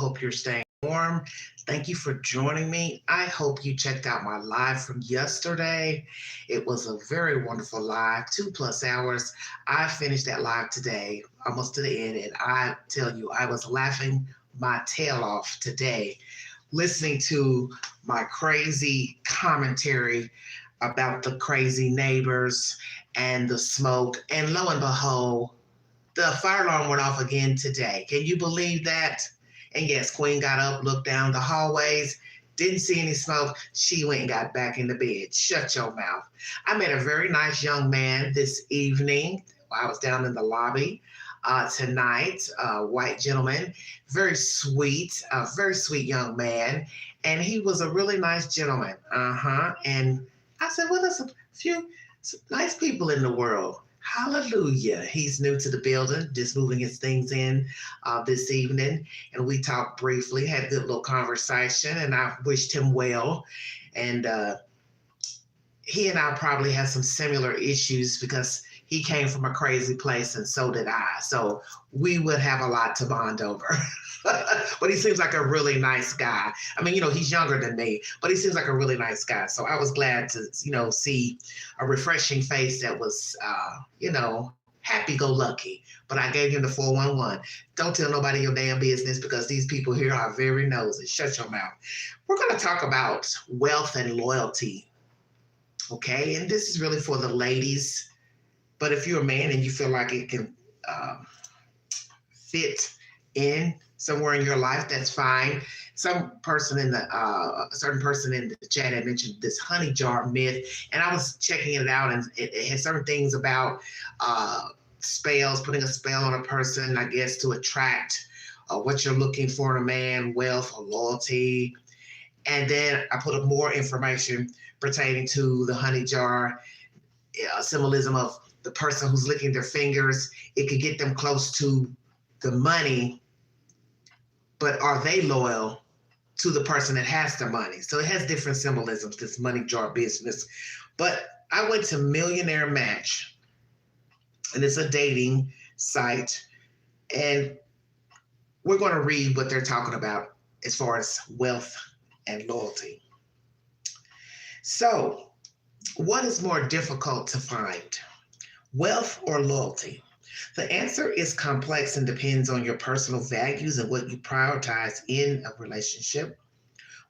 Hope you're staying warm. Thank you for joining me. I hope you checked out my live from yesterday. It was a very wonderful live, 2+ hours. I finished that live today, almost to the end, and I tell you, I was laughing my tail off today, listening to my crazy commentary about the crazy neighbors and the smoke. And lo and behold, the fire alarm went off again today. Can you believe that? And yes, Queen got up, looked down the hallways, didn't see any smoke. She went and got back in the bed. Shut your mouth. I met a very nice young man this evening while I was down in the lobby tonight, a white gentleman, very sweet young man. And he was a really nice gentleman. And I said, well, there's a few nice people in the world. Hallelujah. He's new to the building, just moving his things in this evening. And we talked briefly, had a good little conversation, and I wished him well. And he and I probably had some similar issues because he came from a crazy place and so did I. So we would have a lot to bond over. But he seems like a really nice guy. I mean, he's younger than me, but he seems like a really nice guy. So I was glad to, see a refreshing face that was, happy-go-lucky. But I gave him the 411. Don't tell nobody your damn business because these people here are very nosy. Shut your mouth. We're going to talk about wealth and loyalty. Okay, and this is really for the ladies. But if you're a man and you feel like it can fit in somewhere in your life, that's fine. Some person in the a certain person in the chat had mentioned this honey jar myth, and I was checking it out, and it had certain things about spells, putting a spell on a person, I guess, to attract what you're looking for in a man, wealth or loyalty. And then I put up more information pertaining to the honey jar, symbolism of the person who's licking their fingers. It could get them close to the money, but are they loyal to the person that has the money? So it has different symbolisms, this money jar business. But I went to Millionaire Match, and it's a dating site, and we're going to read what they're talking about as far as wealth and loyalty. So, what is more difficult to find, wealth or loyalty? The answer is complex and depends on your personal values and what you prioritize in a relationship.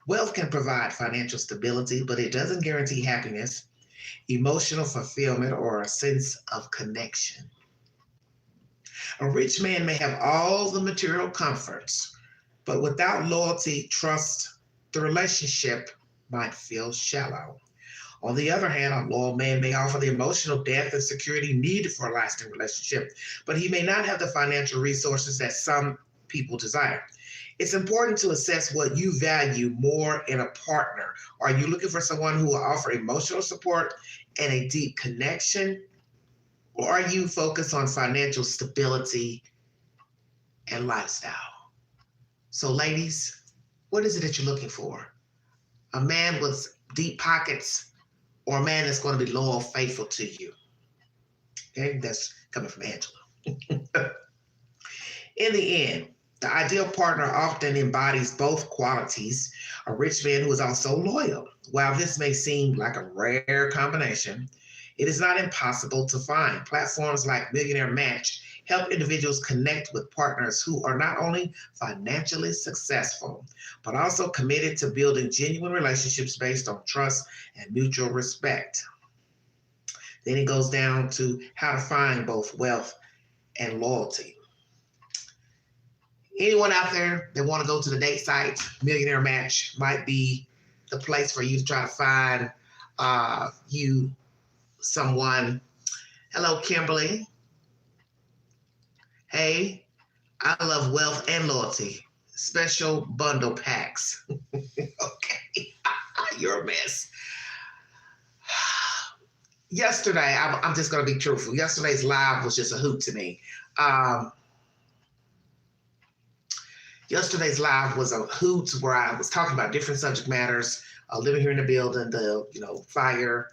Wealth can provide financial stability, but it doesn't guarantee happiness, emotional fulfillment, or a sense of connection. A rich man may have all the material comforts, but without loyalty, trust, the relationship might feel shallow. On the other hand, a loyal man may offer the emotional depth and security needed for a lasting relationship, but he may not have the financial resources that some people desire. It's important to assess what you value more in a partner. Are you looking for someone who will offer emotional support and a deep connection? Or are you focused on financial stability and lifestyle? So ladies, what is it that you're looking for? A man with deep pockets or a man that's going to be loyal, faithful to you? Okay, that's coming from Angela. In the end, the ideal partner often embodies both qualities. A rich man who is also loyal. While this may seem like a rare combination, it is not impossible to find. Platforms like Millionaire Match help individuals connect with partners who are not only financially successful, but also committed to building genuine relationships based on trust and mutual respect. Then it goes down to how to find both wealth and loyalty. Anyone out there that want to go to the date site, Millionaire Match might be the place for you to try to find you someone. Hello, Kimberly. Hey, I love wealth and loyalty. Special bundle packs. Okay, you're a mess. Yesterday, I'm just going to be truthful. Yesterday's live was just a hoot to me. Yesterday's live was a hoot where I was talking about different subject matters, living here in the building, the fire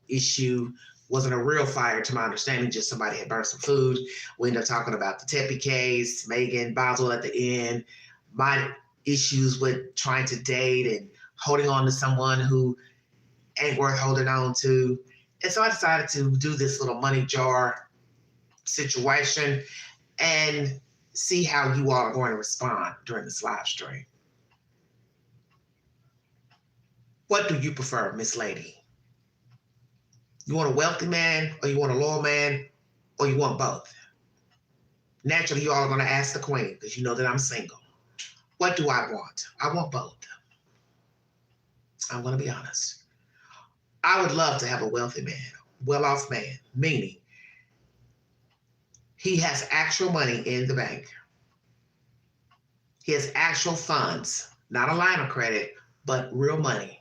issue wasn't a real fire to my understanding, just somebody had burned some food. We ended up talking about the Tepe case, Megan Boswell at the end, my issues with trying to date and holding on to someone who ain't worth holding on to. And so I decided to do this little money jar situation and see how you all are going to respond during this live stream. What do you prefer, Miss Lady? You want a wealthy man, or you want a loyal man, or you want both? Naturally, you all are going to ask the queen because you know that I'm single. What do I want? I want both. I'm going to be honest. I would love to have a wealthy man, well-off man, meaning he has actual money in the bank. He has actual funds, not a line of credit, but real money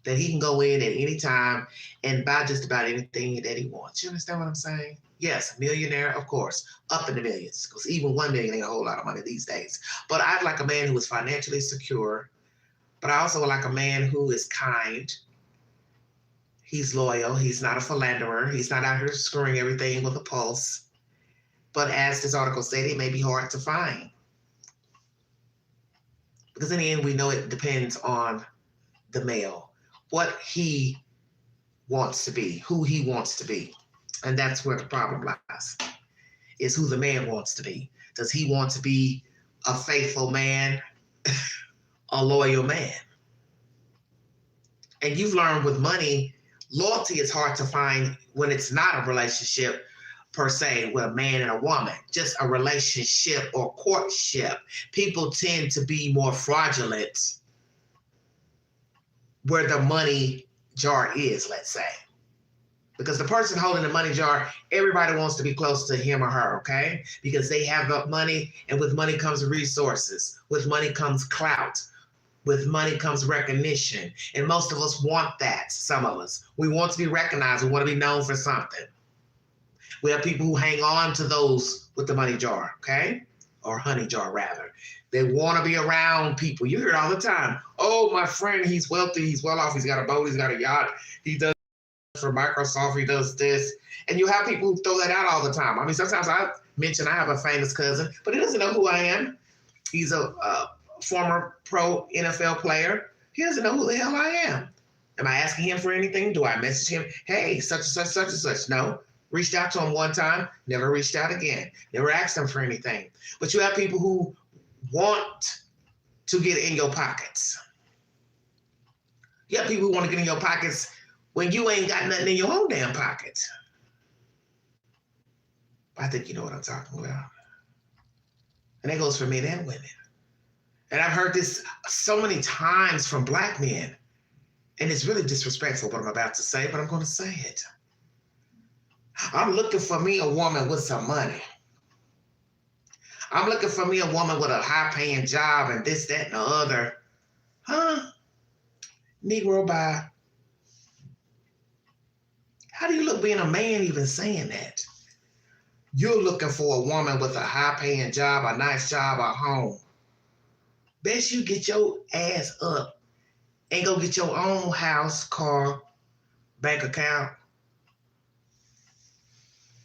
that he can go in at any time and buy just about anything that he wants. You understand what I'm saying? Yes, millionaire, of course, up in the millions, because even 1 million ain't a whole lot of money these days. But I'd like a man who is financially secure, but I also like a man who is kind. He's loyal. He's not a philanderer. He's not out here screwing everything with a pulse. But as this article said, it may be hard to find. Because in the end, we know it depends on the male, what he wants to be, who he wants to be. And that's where the problem lies, is who the man wants to be. Does he want to be a faithful man, a loyal man? And you've learned with money, loyalty is hard to find when it's not a relationship per se with a man and a woman, just a relationship or courtship. People tend to be more fraudulent where the money jar is, let's say. Because the person holding the money jar, everybody wants to be close to him or her, okay? Because they have the money, and with money comes resources. With money comes clout. With money comes recognition. And most of us want that, some of us. We want to be recognized. We want to be known for something. We have people who hang on to those with the money jar, okay? Or honey jar, rather. They want to be around people. You hear it all the time. Oh, my friend, he's wealthy, he's well off, he's got a boat, he's got a yacht, he does for Microsoft, he does this. And you have people who throw that out all the time. I mean, sometimes I mention I have a famous cousin, but he doesn't know who I am. He's a former pro NFL player. He doesn't know who the hell I am. Am I asking him for anything? Do I message him? Hey, such and such, such and such. No. Reached out to him one time, never reached out again. Never asked him for anything. But you have people who want to get in your pockets. You have people who want to get in your pockets when you ain't got nothing in your own damn pockets. I think you know what I'm talking about. And that goes for men and women. And I've heard this so many times from Black men. And it's really disrespectful what I'm about to say, but I'm going to say it. I'm looking for me a woman with some money. I'm looking for me a woman with a high-paying job and this, that, and the other. Huh? Negro bye. How do you look being a man even saying that? You're looking for a woman with a high-paying job, a nice job, a home. Best you get your ass up and go get your own house, car, bank account.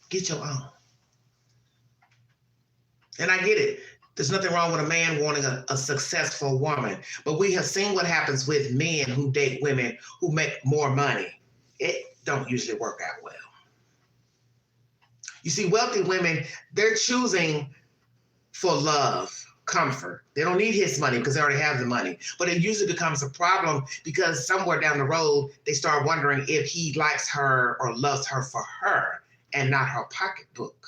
Get your own. And I get it. There's nothing wrong with a man wanting a successful woman. But we have seen what happens with men who date women who make more money. It don't usually work out well. You see, wealthy women, they're choosing for love, comfort. They don't need his money because they already have the money. But it usually becomes a problem because somewhere down the road, they start wondering if he likes her or loves her for her and not her pocketbook.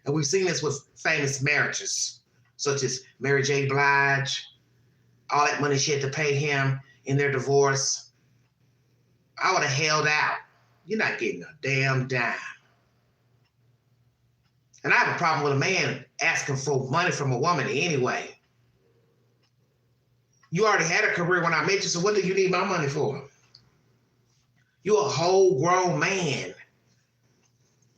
And we've seen this with famous marriages, such as Mary J. Blige, all that money she had to pay him in their divorce. I would have held out. You're not getting a damn dime. And I have a problem with a man asking for money from a woman anyway. You already had a career when I met you, so what do you need my money for? You're a whole grown man.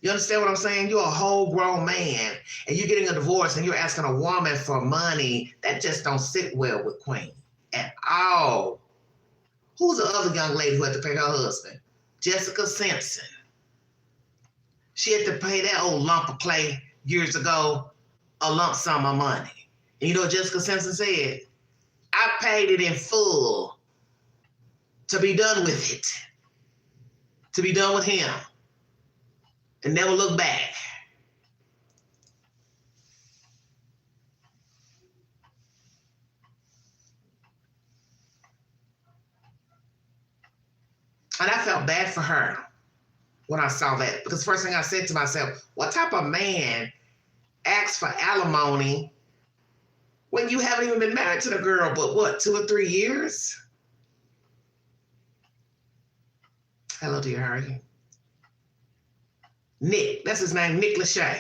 You understand what I'm saying? You're a whole grown man, and you're getting a divorce, and you're asking a woman for money. That just don't sit well with Queen at all. Who's the other young lady who had to pay her husband? Jessica Simpson. She had to pay that old lump of clay years ago, a lump sum of money. And you know what Jessica Simpson said? I paid it in full to be done with it, to be done with him, and never look back. And I felt bad for her when I saw that, because the first thing I said to myself, what type of man asks for alimony when you haven't even been married to the girl, but what, 2 or 3 years? Hello, dear, how are you? Nick, that's his name, Nick Lachey.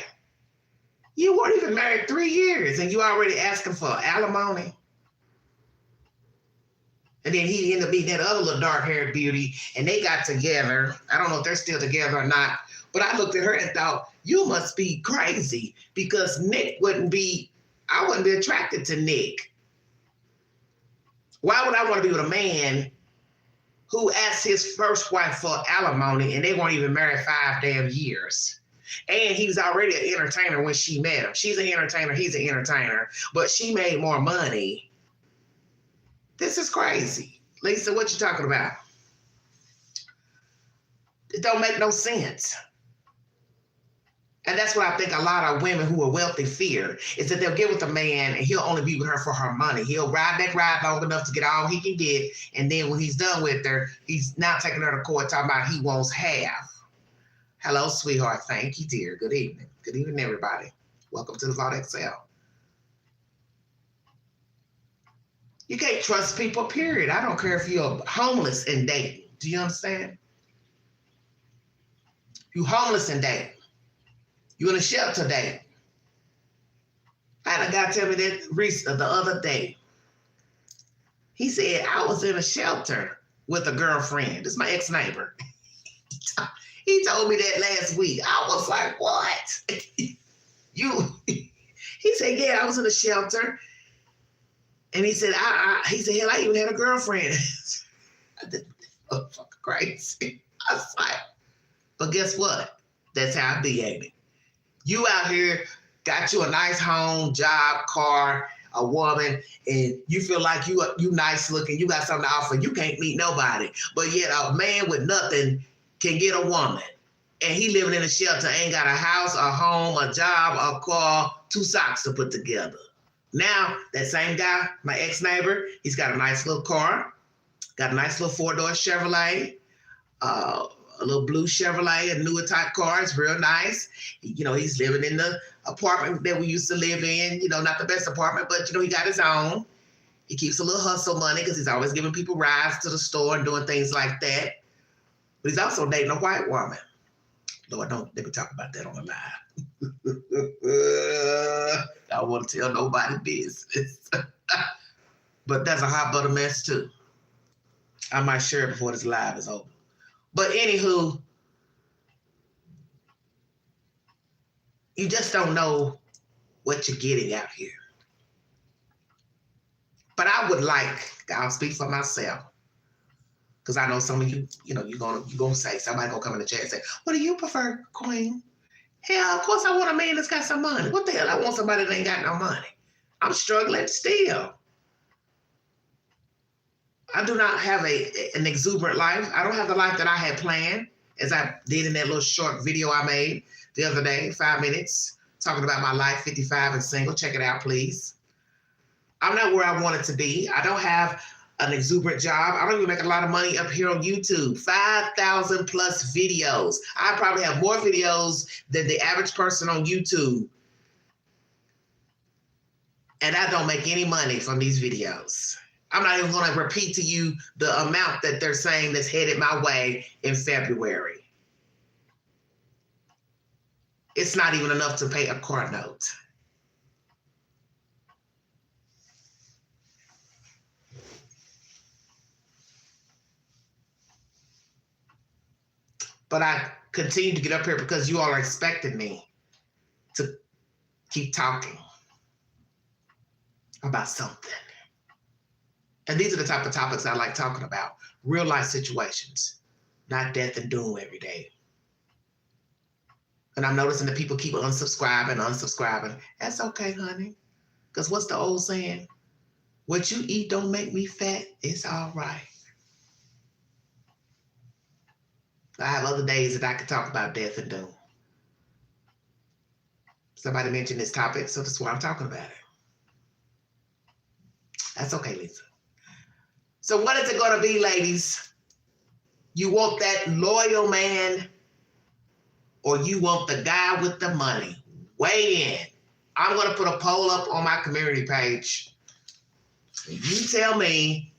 You weren't even married 3 years and you already asking for alimony. And then he ended up being that other little dark-haired beauty, and they got together. I don't know if they're still together or not, but I looked at her and thought, you must be crazy, because I wouldn't be attracted to Nick. Why would I want to be with a man who asked his first wife for alimony and they weren't even married 5 damn years? And he was already an entertainer when she met him. She's an entertainer, he's an entertainer, but she made more money. This is crazy. Lisa, what you talking about? It don't make no sense. And that's what I think a lot of women who are wealthy fear, is that they'll get with a man and he'll only be with her for her money. He'll ride that ride long enough to get all he can get. And then when he's done with her, he's now taking her to court talking about he wants half. Hello, sweetheart. Thank you, dear. Good evening. Good evening, everybody. Welcome to the Vault XL. You can't trust people, period. I don't care if you're homeless and dating. Do you understand? You homeless and dating. You in a shelter dating. I had a guy tell me that the other day. He said, I was in a shelter with a girlfriend. This is my ex-neighbor. He told me that last week. I was like, what? He said, yeah, I was in a shelter. And he said, hell, I even had a girlfriend. I did, oh, fucking crazy. I was like, but guess what? That's how I be, ain't it? You out here got you a nice home, job, car, a woman, and you feel like you nice looking, you got something to offer, you can't meet nobody. But yet a man with nothing can get a woman. And he living in a shelter, ain't got a house, a home, a job, a car, 2 socks to put together. Now, that same guy, my ex-neighbor, he's got a nice little car, got a nice little 4-door Chevrolet, a little blue Chevrolet, a newer type car. It's real nice. He's living in the apartment that we used to live in. Not the best apartment, but, he got his own. He keeps a little hustle money because he's always giving people rides to the store and doing things like that. But he's also dating a white woman. Lord, don't let me talk about that on the live. I don't want to tell nobody business. But that's a hot butter mess, too. I might share it before this live is over. But anywho, you just don't know what you're getting out here. But I would like, I'll speak for myself, because I know some of you, you're gonna say, somebody gonna come in the chat and say, what do you prefer, Queen? Hell, of course I want a man that's got some money. What the hell? I want somebody that ain't got no money. I'm struggling still. I do not have an exuberant life. I don't have the life that I had planned, as I did in that little short video I made the other day, 5 minutes, talking about my life, 55 and single. Check it out, please. I'm not where I wanted to be. I don't have an exuberant job. I don't even make a lot of money up here on YouTube. 5,000 plus videos. I probably have more videos than the average person on YouTube. And I don't make any money from these videos. I'm not even going to repeat to you the amount that they're saying that's headed my way in February. It's not even enough to pay a car note. But I continue to get up here because you all are expecting me to keep talking about something. And these are the type of topics I like talking about. Real life situations, not death and doom every day. And I'm noticing that people keep unsubscribing. That's okay, honey. Because what's the old saying? What you eat don't make me fat. It's all right. I have other days that I could talk about death and doom. Somebody mentioned this topic, so that's why I'm talking about it. That's okay, Lisa. So what is it going to be, ladies? You want that loyal man, or you want the guy with the money? Weigh in. I'm going to put a poll up on my community page. You tell me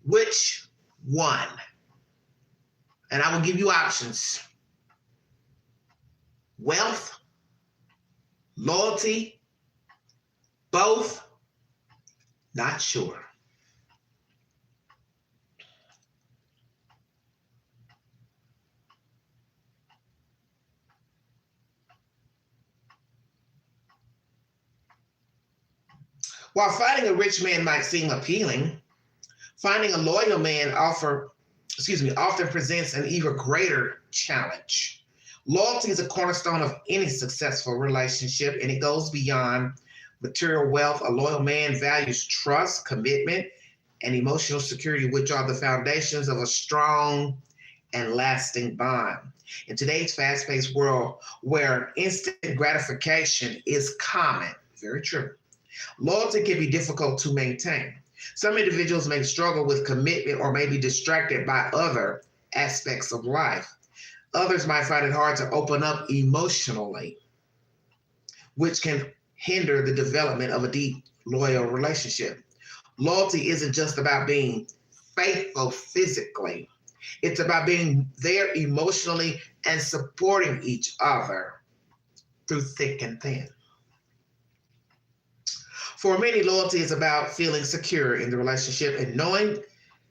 which one. And I will give you options. Wealth, loyalty, both, not sure. While finding a rich man might seem appealing, finding a loyal man often presents an even greater challenge. Loyalty is a cornerstone of any successful relationship, and it goes beyond material wealth. A loyal man values trust, commitment, and emotional security, which are the foundations of a strong and lasting bond. In today's fast-paced world where instant gratification is common, very true, loyalty can be difficult to maintain. Some individuals may struggle with commitment or may be distracted by other aspects of life. Others might find it hard to open up emotionally, which can hinder the development of a deep, loyal relationship. Loyalty isn't just about being faithful physically. It's about being there emotionally and supporting each other through thick and thin. For many, loyalty is about feeling secure in the relationship and knowing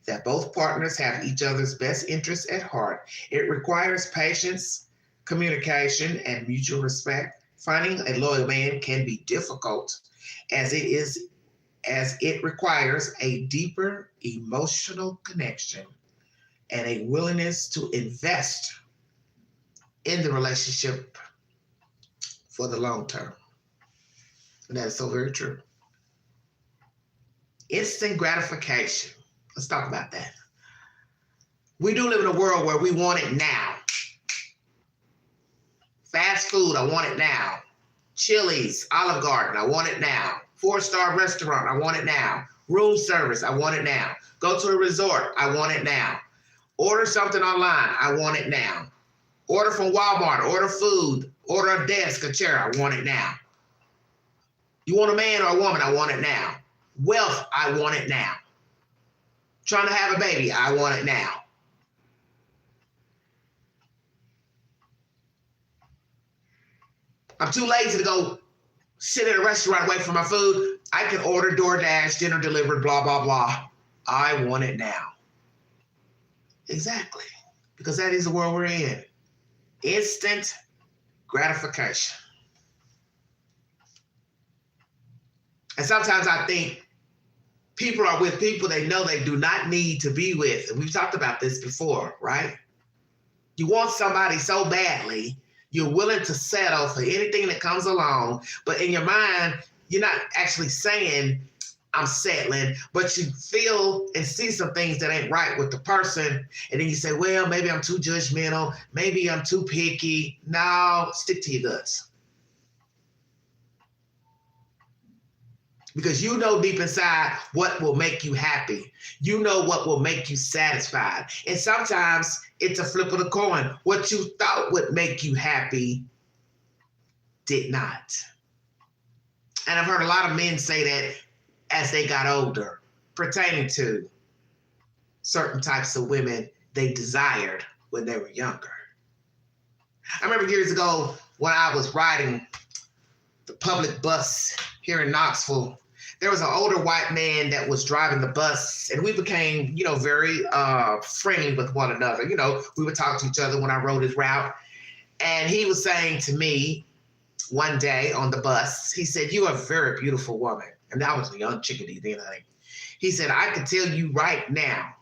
that both partners have each other's best interests at heart. It requires patience, communication, and mutual respect. Finding a loyal man can be difficult as it requires a deeper emotional connection and a willingness to invest in the relationship for the long term. And that is so very true. Instant gratification. Let's talk about that. We do live in a world where we want it now. Fast food, I want it now. Chili's, Olive Garden, I want it now. 4-star restaurant, I want it now. Room service, I want it now. Go to a resort, I want it now. Order something online, I want it now. Order from Walmart, order food, order a desk, a chair, I want it now. You want a man or a woman, I want it now. Wealth, I want it now. Trying to have a baby, I want it now. I'm too lazy to go sit at a restaurant, wait for my food. I can order DoorDash, dinner delivered, blah, blah, blah. I want it now. Exactly. Because that is the world we're in. Instant gratification. And sometimes I think people are with people they know they do not need to be with. And we've talked about this before, right? You want somebody so badly, you're willing to settle for anything that comes along, but in your mind, you're not actually saying, I'm settling, but you feel and see some things that ain't right with the person. And then you say, well, maybe I'm too judgmental. Maybe I'm too picky. No, stick to your guts. Because you know deep inside what will make you happy. You know what will make you satisfied. And sometimes it's a flip of the coin. What you thought would make you happy did not. And I've heard a lot of men say that as they got older, pertaining to certain types of women they desired when they were younger. I remember years ago when I was riding the public bus here in Knoxville, there was an older white man that was driving the bus, and we became, very friendly with one another. We would talk to each other when I rode his route. And he was saying to me one day on the bus, he said, "You are a very beautiful woman." And I was a young chickadee then, honey. He said, "I can tell you right now,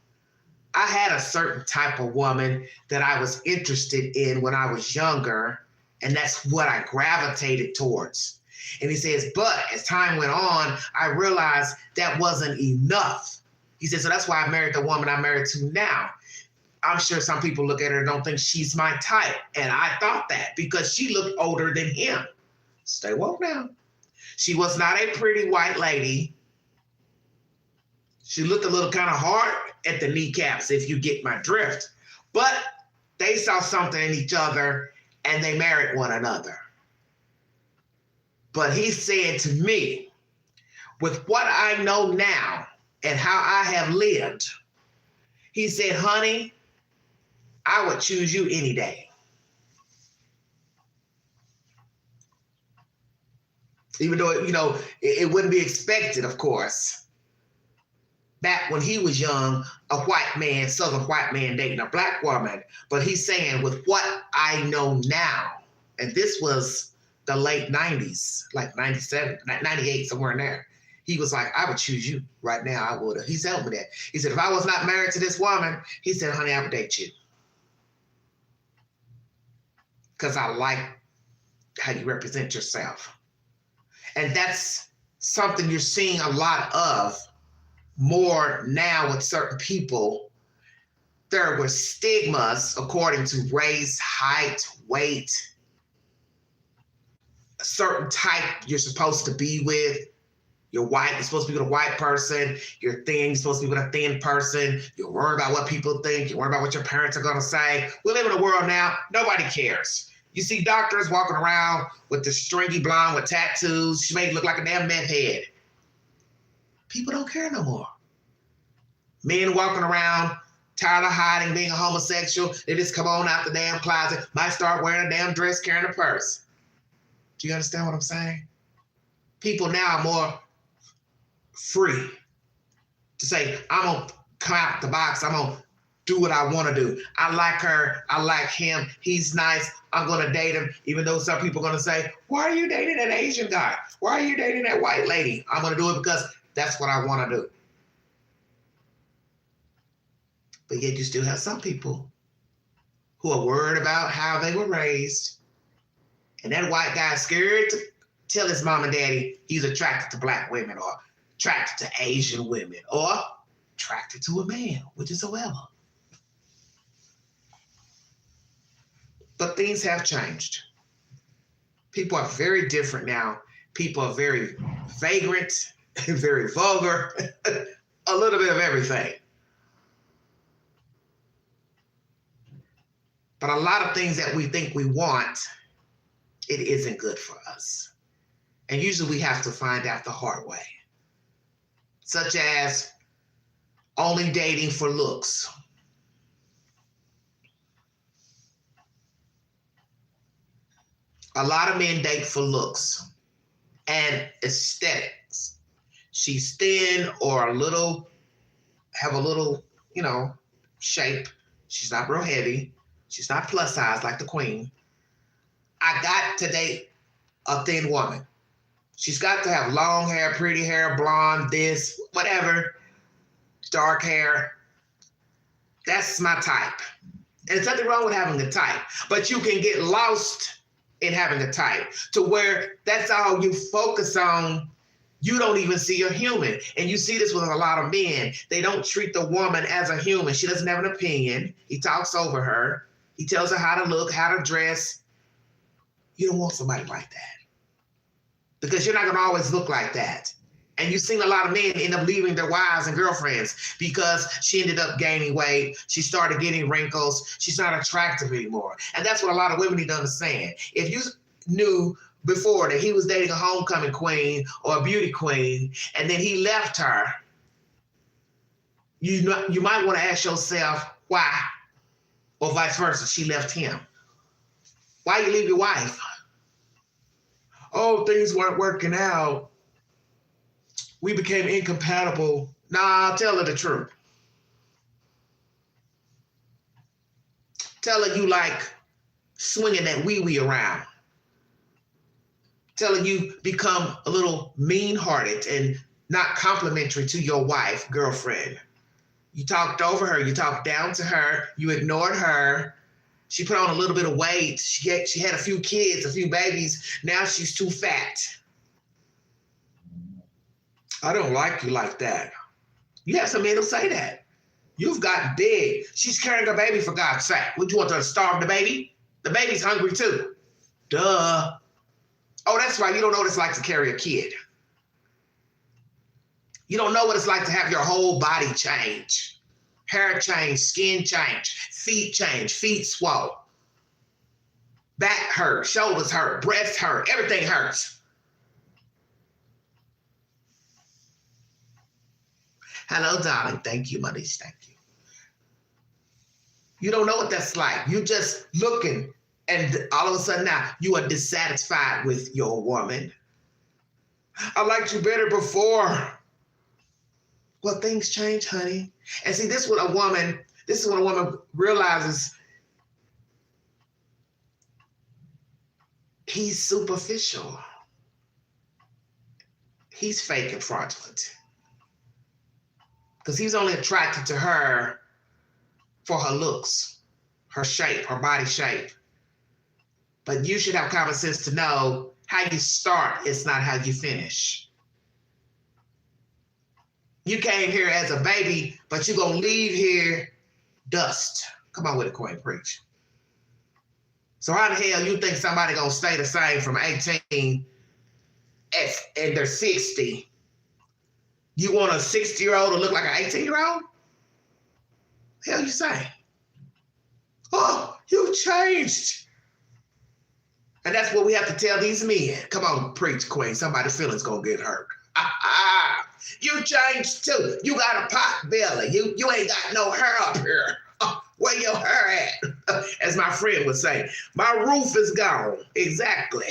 I had a certain type of woman that I was interested in when I was younger, and that's what I gravitated towards." And he says, but as time went on, I realized that wasn't enough. He said, so that's why I married the woman I'm married to now. I'm sure some people look at her and don't think she's my type. And I thought that because she looked older than him. Stay woke now. She was not a pretty white lady. She looked a little kind of hard at the kneecaps, if you get my drift. But they saw something in each other and they married one another. But he said to me, with what I know now and how I have lived, he said, honey, I would choose you any day. Even though, it wouldn't be expected, of course. Back when he was young, a white man, southern white man dating a black woman. But he's saying, with what I know now, and this was the late 90s, like 97, 98, somewhere in there. He was like, I would choose you right now. I would have. He told me that. He said, if I was not married to this woman, he said, honey, I would date you. Because I like how you represent yourself. And that's something you're seeing a lot of more now with certain people. There were stigmas according to race, height, weight, a certain type you're supposed to be with. You're white, you're supposed to be with a white person. You're thin, you're supposed to be with a thin person. You're worried about what people think. You're worried about what your parents are going to say. We live in a world now, nobody cares. You see doctors walking around with the stringy blonde with tattoos. She may look like a damn meth head. People don't care no more. Men walking around, tired of hiding, being a homosexual. They just come on out the damn closet, might start wearing a damn dress, carrying a purse. Do you understand what I'm saying? People now are more free to say, I'm going to come out the box. I'm going to do what I want to do. I like her. I like him. He's nice. I'm going to date him. Even though some people are going to say, why are you dating that Asian guy? Why are you dating that white lady? I'm going to do it because that's what I want to do. But yet you still have some people who are worried about how they were raised. And that white guy is scared to tell his mom and daddy he's attracted to black women or attracted to Asian women or attracted to a man, whichever. But things have changed. People are very different now. People are very vagrant, very vulgar, a little bit of everything. But a lot of things that we think we want, it isn't good for us. And usually we have to find out the hard way. Such as only dating for looks. A lot of men date for looks and aesthetics. She's thin or have a little, shape. She's not real heavy. She's not plus size like the queen. I got to date a thin woman. She's got to have long hair, pretty hair, blonde, this, whatever, dark hair. That's my type. And there's nothing wrong with having a type, but you can get lost in having a type to where that's all you focus on. You don't even see a human. And you see this with a lot of men. They don't treat the woman as a human. She doesn't have an opinion. He talks over her. He tells her how to look, how to dress. You don't want somebody like that because you're not going to always look like that. And you've seen a lot of men end up leaving their wives and girlfriends because she ended up gaining weight. She started getting wrinkles. She's not attractive anymore. And that's what a lot of women need to understand. If you knew before that he was dating a homecoming queen or a beauty queen, and then he left her, you might want to ask yourself why, or vice versa, she left him. Why you leave your wife? Oh, things weren't working out. We became incompatible. Nah, tell her the truth. Tell her you like swinging that wee-wee around. Tell her you become a little mean-hearted and not complimentary to your wife, girlfriend. You talked over her. You talked down to her. You ignored her. She put on a little bit of weight. She had a few kids, a few babies. Now she's too fat. I don't like you like that. You have some men who say that. You've got big. She's carrying a baby, for God's sake. Would you want her to starve the baby? The baby's hungry too. Duh. Oh, that's right. You don't know what it's like to carry a kid. You don't know what it's like to have your whole body change. Hair change, skin change, feet swell. Back hurt, shoulders hurt, breasts hurt, everything hurts. Hello, darling. Thank you, Manish. Thank you. You don't know what that's like. You just looking, and all of a sudden now you are dissatisfied with your woman. I liked you better before. Well, things change, honey. And see, this is when a woman realizes he's superficial. He's fake and fraudulent. Because he's only attracted to her for her looks, her shape, her body shape. But you should have common sense to know how you start is not how you finish. You came here as a baby, but you're going to leave here dust. Come on with it, Queen, preach. So how the hell you think somebody going to stay the same from 18 and they're 60? You want a 60-year-old to look like an 18-year-old? Hell you say? Oh, you changed. And that's what we have to tell these men. Come on, preach, Queen. Somebody's feelings going to get hurt. You changed too. You got a pot belly. You ain't got no hair up here. Where your hair at? As my friend would say, my roof is gone. Exactly.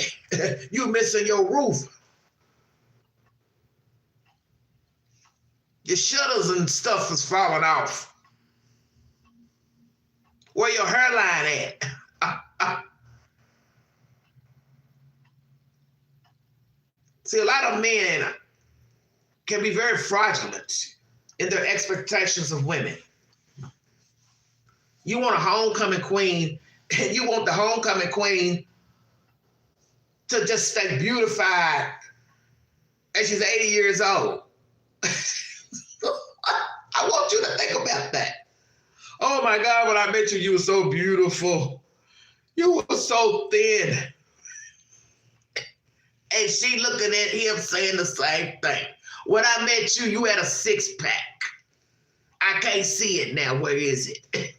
You missing your roof. Your shutters and stuff is falling off. Where your hairline at? See, a lot of men can be very fraudulent in their expectations of women. You want a homecoming queen, and you want the homecoming queen to just stay beautified and she's 80 years old. I want you to think about that. Oh my God, when I met you, you were so beautiful. You were so thin. And she looking at him saying the same thing. When I met you, you had a six-pack. I can't see it now. Where is it?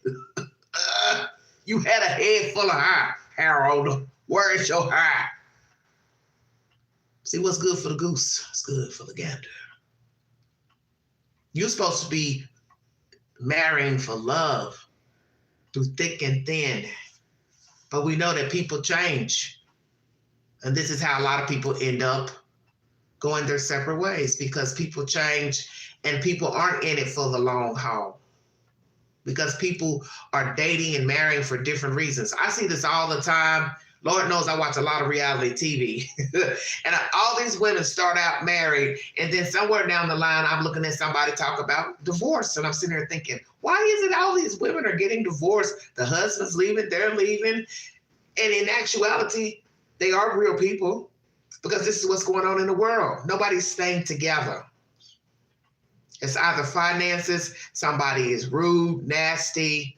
You had a head full of hair, Harold. Where is your hair? See, what's good for the goose is good for the gander. You're supposed to be marrying for love through thick and thin. But we know that people change. And this is how a lot of people end up going their separate ways, because people change and people aren't in it for the long haul. Because people are dating and marrying for different reasons. I see this all the time. Lord knows I watch a lot of reality TV. And all these women start out married, and then somewhere down the line, I'm looking at somebody talk about divorce. And I'm sitting here thinking, why is it all these women are getting divorced? The husband's leaving, they're leaving. And in actuality, they are real people, because this is what's going on in the world. Nobody's staying together. It's either finances, somebody is rude, nasty,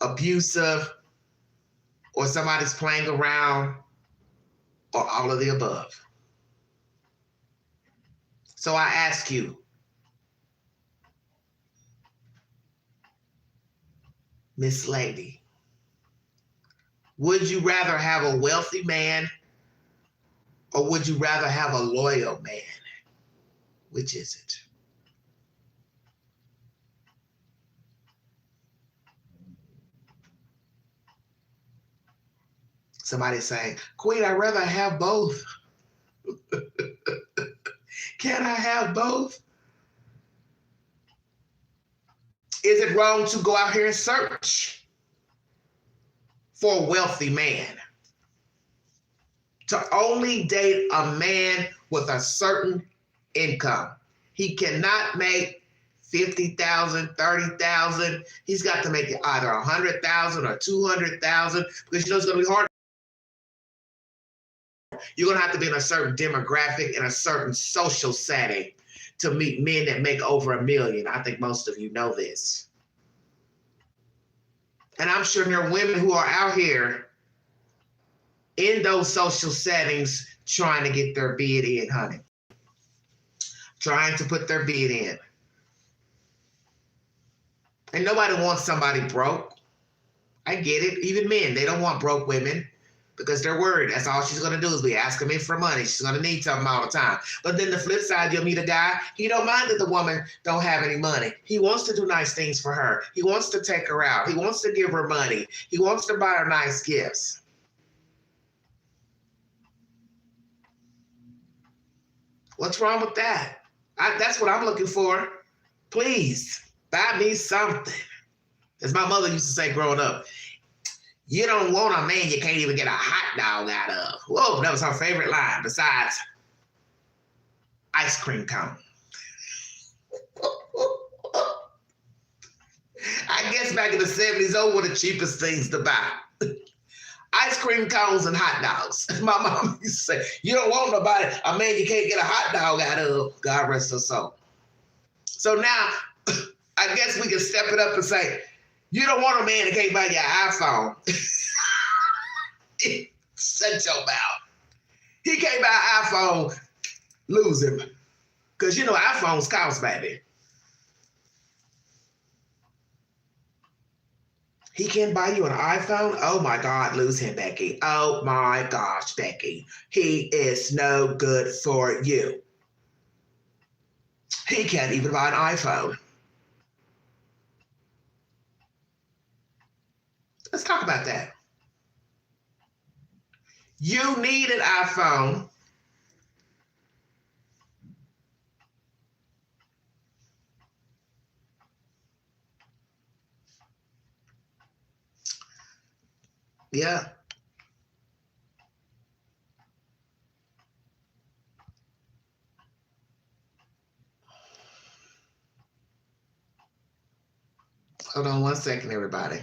abusive, or somebody's playing around, or all of the above. So I ask you, Miss Lady, would you rather have a wealthy man, or would you rather have a loyal man? Which is it? Somebody saying, Queen, I'd rather have both. Can I have both? Is it wrong to go out here and search for a wealthy man? To only date a man with a certain income. He cannot make 50,000, 30,000. He's got to make it either 100,000 or 200,000, because you know it's going to be hard. You're going to have to be in a certain demographic, in a certain social setting to meet men that make over $1 million. I think most of you know this. And I'm sure there are women who are out here in those social settings trying to get their bid in, honey. Trying to put their bid in. And nobody wants somebody broke. I get it. Even men, they don't want broke women because they're worried. That's all she's going to do is be asking me for money. She's going to need something all the time. But then the flip side, you'll meet a guy, he don't mind that the woman don't have any money. He wants to do nice things for her. He wants to take her out. He wants to give her money. He wants to buy her nice gifts. What's wrong with that? That's what I'm looking for. Please, buy me something. As my mother used to say growing up, you don't want a man you can't even get a hot dog out of. Whoa, that was her favorite line, besides ice cream cone. I guess back in the 70s, those were the cheapest things to buy. Ice cream cones and hot dogs. My mom used to say, you don't want nobody, a man you can't get a hot dog out of. God rest her soul. So now, I guess we can step it up and say, you don't want a man that can't buy your iPhone. Shut your mouth. He can't buy an iPhone, lose him. Because you know iPhones cost, baby. He can't buy you an iPhone? Oh my God, lose him, Becky. Oh my gosh, Becky. He is no good for you. He can't even buy an iPhone. Let's talk about that. You need an iPhone. Yeah. Hold on one second, everybody.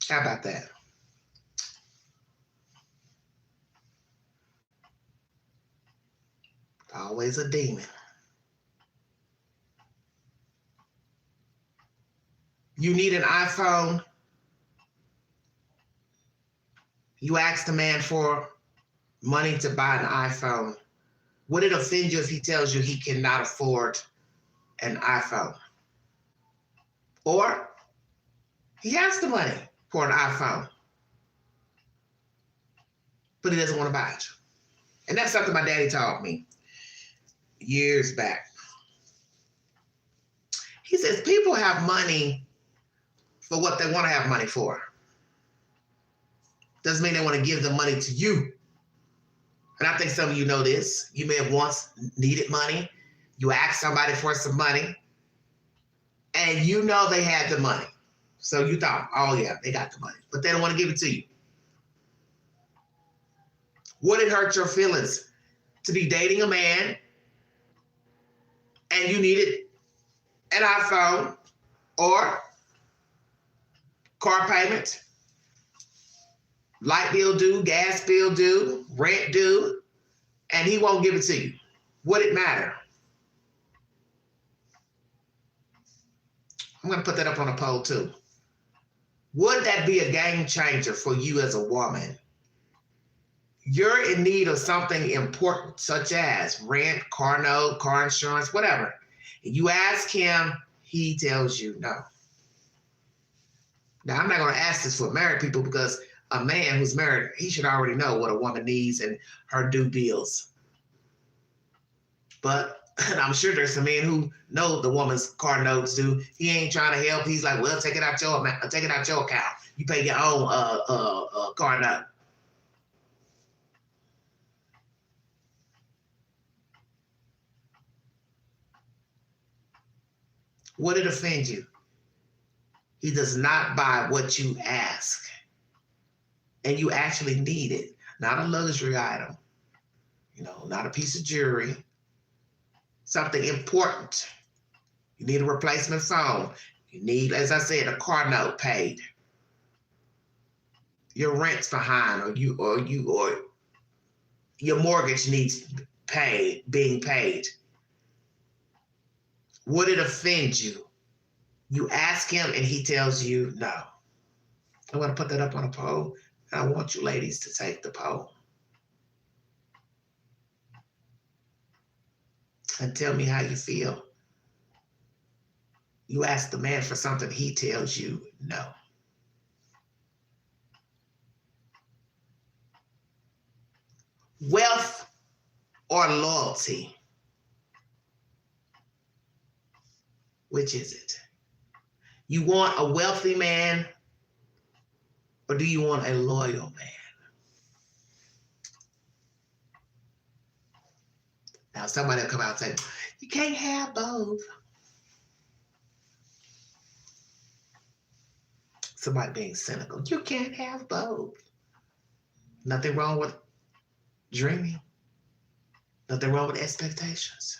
How about that? Always a demon. You need an iPhone. You ask the man for money to buy an iPhone. Would it offend you if he tells you he cannot afford an iPhone? Or he has the money for an iPhone, but he doesn't want to buy it. And that's something my daddy taught me years back. He says people have money for what they want to have money for. Doesn't mean they want to give the money to you. And I think some of you know this. You may have once needed money. You asked somebody for some money, and you know they had the money. So you thought, oh yeah, they got the money, but they don't want to give it to you. Would it hurt your feelings to be dating a man and you needed an iPhone or car payment, light bill due, gas bill due, rent due, and he won't give it to you? Would it matter? I'm going to put that up on a poll too. Would that be a game changer for you as a woman? You're in need of something important, such as rent, car note, car insurance, whatever. And you ask him, he tells you no. Now, I'm not going to ask this for married people because a man who's married, he should already know what a woman needs and her due bills. But I'm sure there's some men who know the woman's car notes due. He ain't trying to help. He's like, well, take it out your account. You pay your own car note. Would it offend you? He does not buy what you ask. And you actually need it. Not a luxury item. You know, not a piece of jewelry. Something important. You need a replacement phone. You need, as I said, a car note paid. Your rent's behind, or your mortgage needs being paid. Would it offend you? You ask him and he tells you no. I'm going to put that up on a poll, and I want you ladies to take the poll and tell me how you feel. You ask the man for something, he tells you no. Wealth or loyalty? Which is it? You want a wealthy man, or do you want a loyal man? Now somebody will come out and say, you can't have both. Somebody being cynical. You can't have both. Nothing wrong with dreaming. Nothing wrong with expectations.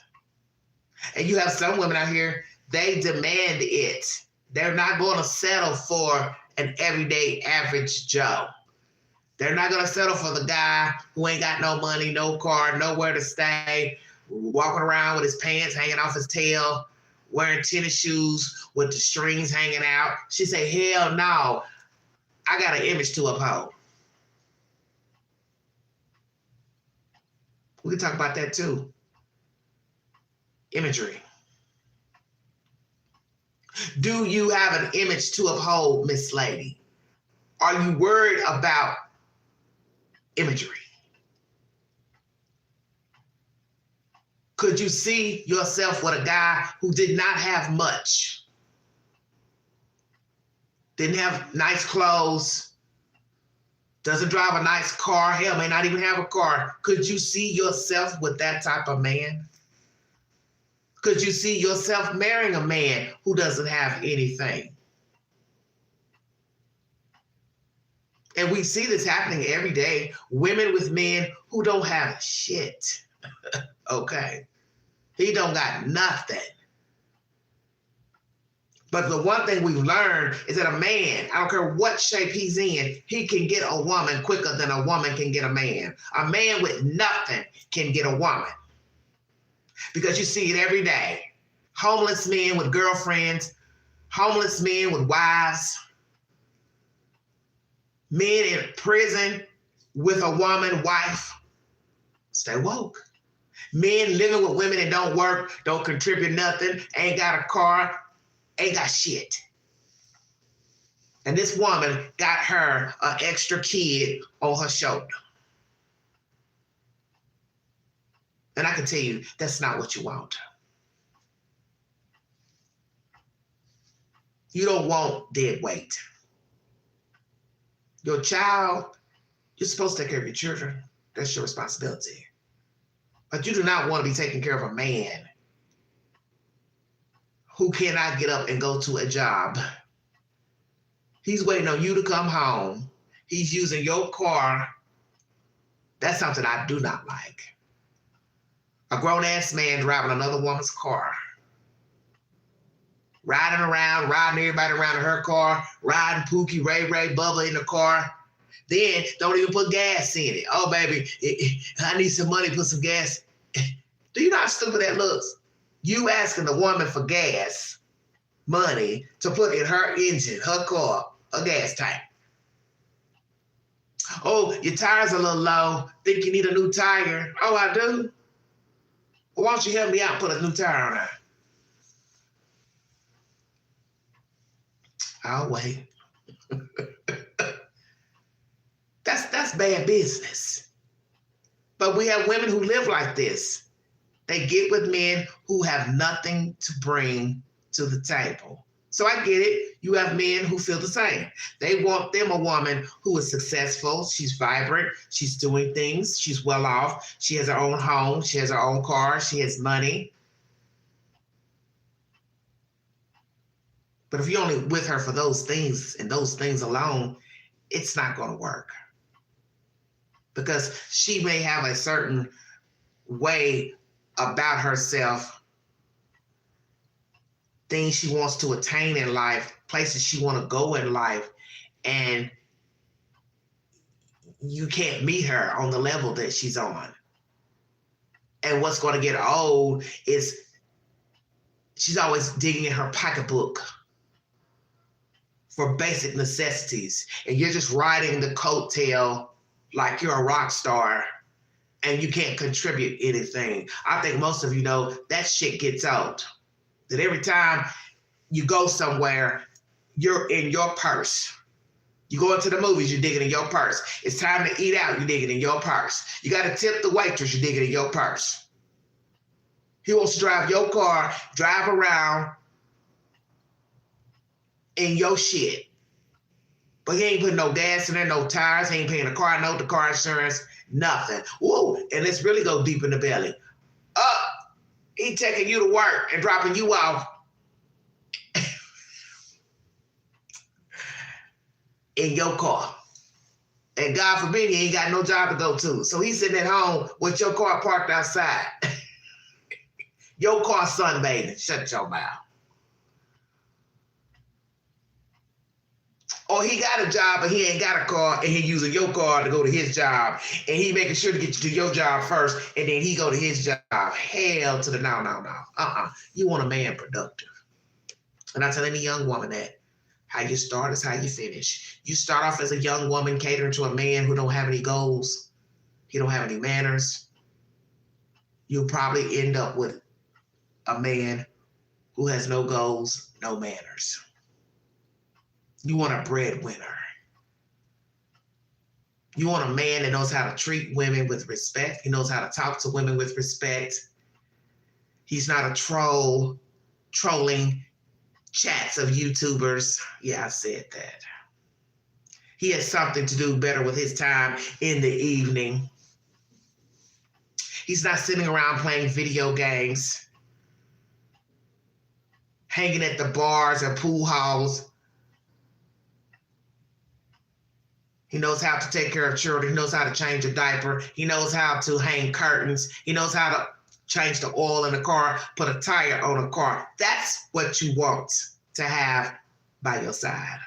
And you have some women out here, they demand it. They're not going to settle for an everyday average Joe. They're not going to settle for the guy who ain't got no money, no car, nowhere to stay, walking around with his pants hanging off his tail, wearing tennis shoes with the strings hanging out. She say, hell no, I got an image to uphold. We can talk about that too. Imagery. Do you have an image to uphold, Miss Lady? Are you worried about imagery? Could you see yourself with a guy who did not have much? Didn't have nice clothes, doesn't drive a nice car, hell, may not even have a car. Could you see yourself with that type of man? Could you see yourself marrying a man who doesn't have anything? And we see this happening every day. Women with men who don't have shit. Okay. He don't got nothing. But the one thing we've learned is that a man, I don't care what shape he's in, he can get a woman quicker than a woman can get a man. A man with nothing can get a woman. Because you see it every day. Homeless men with girlfriends, homeless men with wives, men in prison with a woman, wife. Stay woke. Men living with women that don't work, don't contribute nothing, ain't got a car, ain't got shit. And this woman got her an extra kid on her shoulder. And I can tell you, that's not what you want. You don't want dead weight. Your child, you're supposed to take care of your children. That's your responsibility. But you do not want to be taking care of a man who cannot get up and go to a job. He's waiting on you to come home. He's using your car. That's something I do not like. A grown-ass man driving another woman's car. Riding around, riding everybody around in her car, riding Pookie, Ray Ray, Bubba in the car. Then don't even put gas in it. Oh, baby, I need some money, put some gas. Do you know how stupid that looks? You asking the woman for gas money to put in her engine, her car, a gas tank. Oh, your tire's a little low. Think you need a new tire? Oh, I do? Well, why don't you help me out and put a new tire on there? I'll wait. That's bad business. But we have women who live like this. They get with men who have nothing to bring to the table. So I get it. You have men who feel the same. They want them a woman who is successful. She's vibrant. She's doing things. She's well off. She has her own home. She has her own car. She has money. But if you're only with her for those things and those things alone, it's not going to work. Because she may have a certain way about herself things she wants to attain in life, places she want to go in life, and you can't meet her on the level that she's on. And what's going to get old is she's always digging in her pocketbook for basic necessities. And you're just riding the coattail like you're a rock star and you can't contribute anything. I think most of you know that shit gets old. That every time you go somewhere, you're in your purse. You go into the movies, you're digging in your purse. It's time to eat out, you're digging in your purse. You got to tip the waitress, you're digging in your purse. He wants to drive your car, drive around in your shit. But he ain't putting no gas in there, no tires. He ain't paying the car note, the car insurance, nothing. Whoa, and let's really go deep in the belly. He taking you to work and dropping you off in your car. And God forbid he ain't got no job to go to. So he's sitting at home with your car parked outside. Your car sunbathing. Shut your mouth. Or he got a job, but he ain't got a car, and he using your car to go to his job, and he making sure to get you to your job first, and then he go to his job. Hell to the no. You want a man productive. And I tell any young woman that how you start is how you finish. You start off as a young woman catering to a man who don't have any goals. He don't have any manners. You'll probably end up with a man who has no goals, no manners. You want a breadwinner. You want a man that knows how to treat women with respect. He knows how to talk to women with respect. He's not a troll, trolling chats of YouTubers. Yeah, I said that. He has something to do better with his time in the evening. He's not sitting around playing video games, hanging at the bars and pool halls. He knows how to take care of children. He knows how to change a diaper. He knows how to hang curtains. He knows how to change the oil in the car, put a tire on a car. That's what you want to have by your side.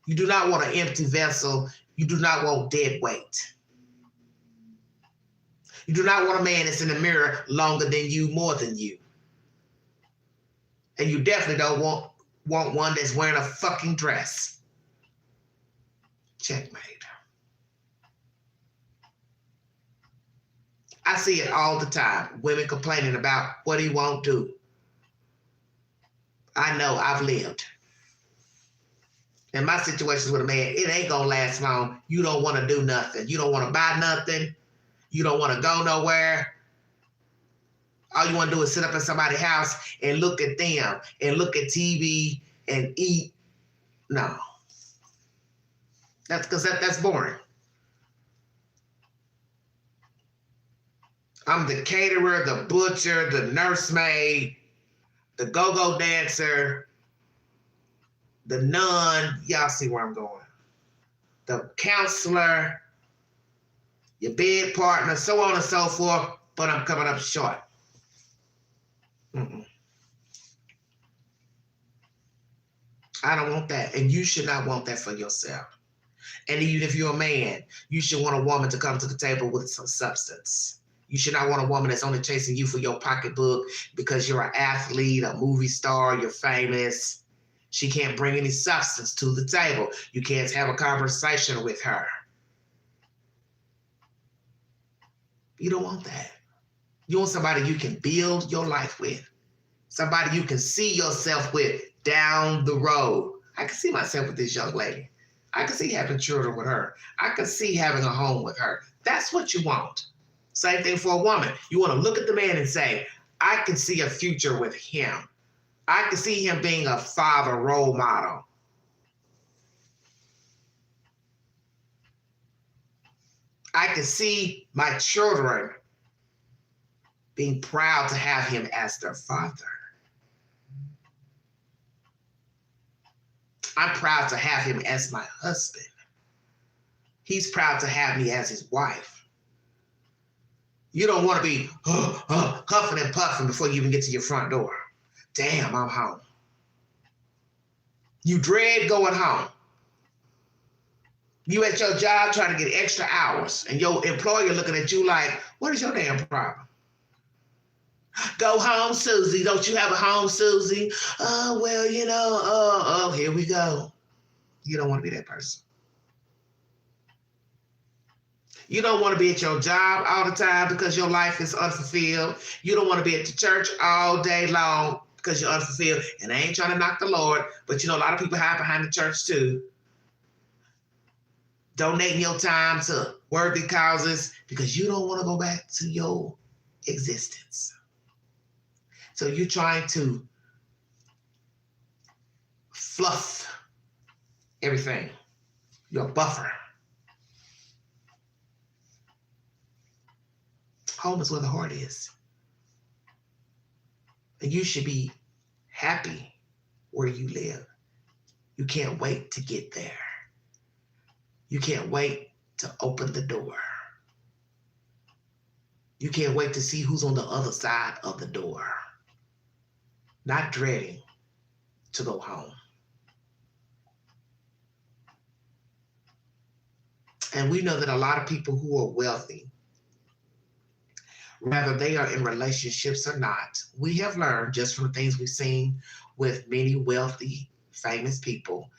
You do not want an empty vessel. You do not want dead weight. You do not want a man that's in the mirror longer than you, more than you. And you definitely don't want one that's wearing a fucking dress. Checkmate. I see it all the time. Women complaining about what he won't do. I know, I've lived. In my situations with a man, it ain't gonna last long. You don't want to do nothing. You don't want to buy nothing. You don't want to go nowhere. All you want to do is sit up in somebody's house and look at them and look at TV and eat. No. That's because that's boring. I'm the caterer, the butcher, the nursemaid, the go-go dancer, the nun. Y'all see where I'm going. The counselor, your bed partner, so on and so forth, but I'm coming up short. I don't want that, and you should not want that for yourself. And even if you're a man, you should want a woman to come to the table with some substance. You should not want a woman that's only chasing you for your pocketbook because you're an athlete, a movie star, you're famous. She can't bring any substance to the table. You can't have a conversation with her. You don't want that. You want somebody you can build your life with. Somebody you can see yourself with down the road. I can see myself with this young lady. I can see having children with her. I can see having a home with her. That's what you want. Same thing for a woman. You want to look at the man and say, I can see a future with him. I can see him being a father role model. I can see my children being proud to have him as their father. I'm proud to have him as my husband. He's proud to have me as his wife. You don't want to be huffing and puffing before you even get to your front door. Damn, I'm home. You dread going home. You at your job trying to get extra hours, and your employer looking at you like, what is your damn problem? Go home, Susie. Don't you have a home, Susie? Oh, well, here we go. You don't want to be that person. You don't want to be at your job all the time because your life is unfulfilled. You don't want to be at the church all day long because you're unfulfilled. And I ain't trying to knock the Lord, but a lot of people hide behind the church too. Donating your time to worthy causes because you don't want to go back to your existence. So you're trying to fluff everything, your buffer. Home is where the heart is. And you should be happy where you live. You can't wait to get there. You can't wait to open the door. You can't wait to see who's on the other side of the door. Not dreading to go home. And we know that a lot of people who are wealthy, whether they are in relationships or not, we have learned just from the things we've seen with many wealthy, famous people,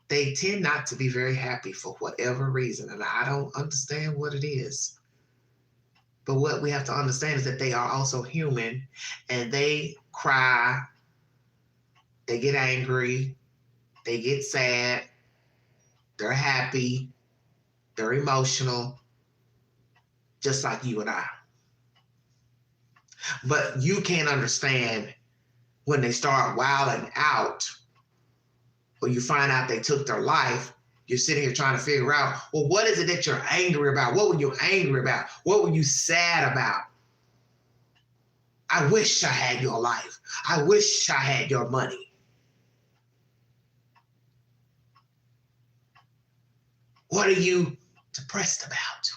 they tend not to be very happy for whatever reason. And I don't understand what it is. But what we have to understand is that they are also human, and they cry, they get angry, they get sad, they're happy, they're emotional, just like you and I. But you can't understand when they start wilding out, or you find out they took their life. You're sitting here trying to figure out, well, what is it that you're angry about? What were you angry about? What were you sad about? I wish I had your life. I wish I had your money. What are you depressed about?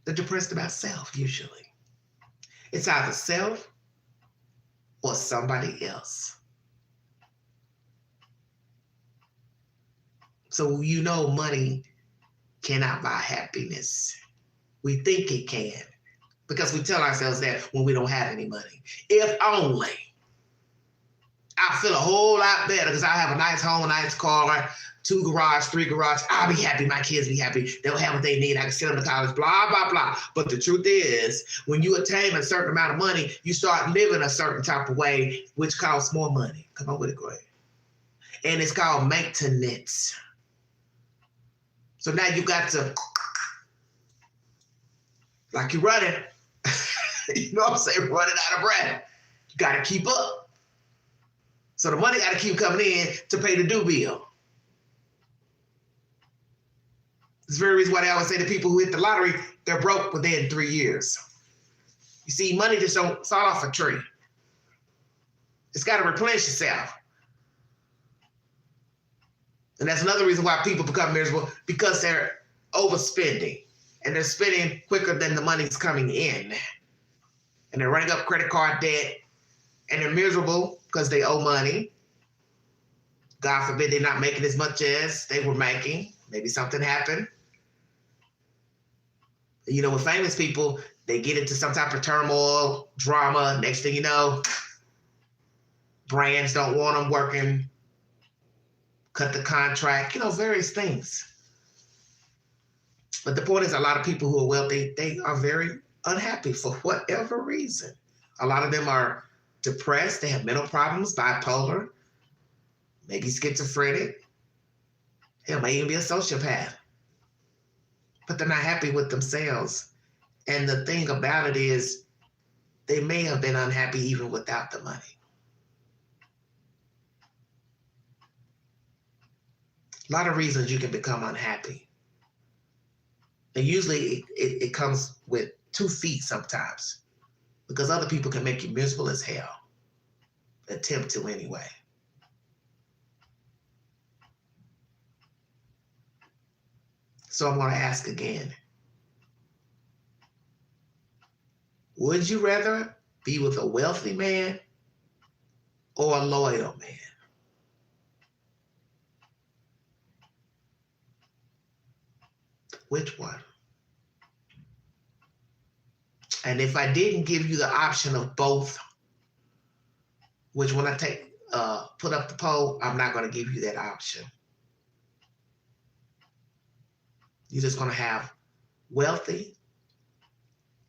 They're depressed about self, usually. It's either self or somebody else. So money cannot buy happiness. We think it can because we tell ourselves that when we don't have any money. If only. I feel a whole lot better because I have a nice home, a nice car, 2 garages, 3 garages. I'll be happy. My kids be happy. They'll have what they need. I can send them to college, blah, blah, blah. But the truth is, when you attain a certain amount of money, you start living a certain type of way, which costs more money. Come on with it, Greg. And it's called maintenance. So now you got to, like you're running, you know what I'm saying, running out of breath. You got to keep up. So the money got to keep coming in to pay the due bill. It's the very reason why they always say the people who hit the lottery, they're broke within 3 years. You see, money just don't fall off a tree. It's got to replenish itself. And that's another reason why people become miserable, because they're overspending and they're spending quicker than the money's coming in. And they're running up credit card debt and they're miserable because they owe money. God forbid they're not making as much as they were making. Maybe something happened. With famous people, they get into some type of turmoil, drama. Next thing you know, brands don't want them working, cut the contract, various things. But the point is, a lot of people who are wealthy, they are very unhappy for whatever reason. A lot of them are depressed. They have mental problems, bipolar, maybe schizophrenic. They may even be a sociopath. But they're not happy with themselves. And the thing about it is, they may have been unhappy even without the money. A lot of reasons you can become unhappy. And usually it comes with 2 feet sometimes, because other people can make you miserable as hell. Attempt to anyway. So I'm going to ask again. Would you rather Be with a wealthy man or a loyal man? Which one? And if I didn't give you the option of both, which when I put up the poll, I'm not going to give you that option. You're just going to have wealthy,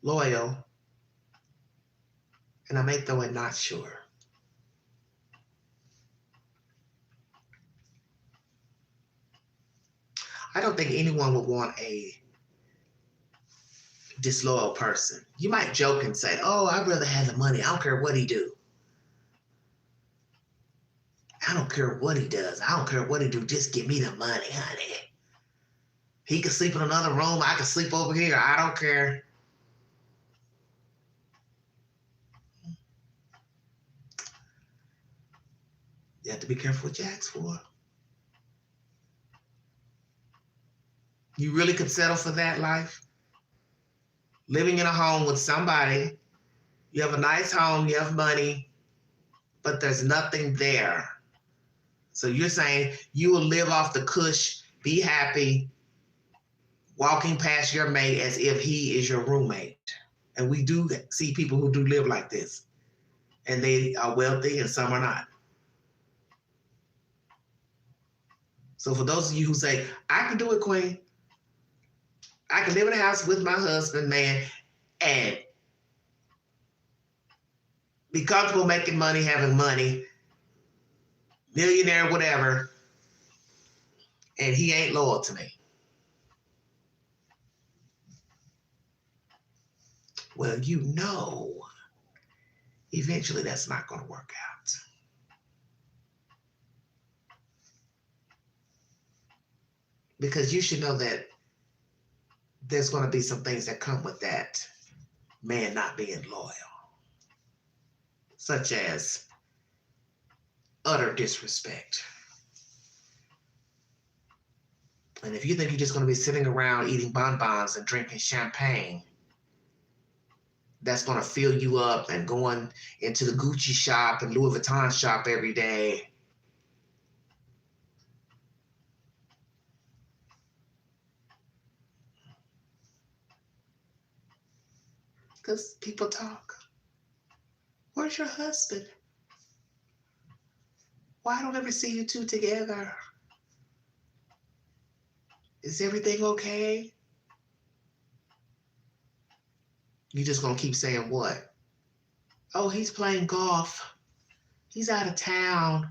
loyal, and I may throw in not sure. I don't think anyone would want a disloyal person. You might joke and say, oh, I'd rather have the money. I don't care what he do. I don't care what he does. I don't care what he do. Just give me the money, honey. He can sleep in another room. I can sleep over here. I don't care. You have to be careful what you ask for. You really could settle for that life? Living in a home with somebody, you have a nice home, you have money, but there's nothing there. So you're saying you will live off the cush, be happy, walking past your mate as if he is your roommate. And we do see people who do live like this. And they are wealthy and some are not. So for those of you who say, I can do it, Queen. I can live in a house with my husband, man, and be comfortable making money, having money, millionaire, whatever, and he ain't loyal to me. Well, you know, eventually that's not going to work out. Because you should know that there's going to be some things that come with that man not being loyal, such as utter disrespect. And if you think you're just going to be sitting around eating bonbons and drinking champagne, that's going to fill you up and going into the Gucci shop and Louis Vuitton shop every day, because people talk. Where's your husband? Why don't I ever see you two together? Is everything okay? You just gonna keep saying what? Oh, he's playing golf. He's out of town.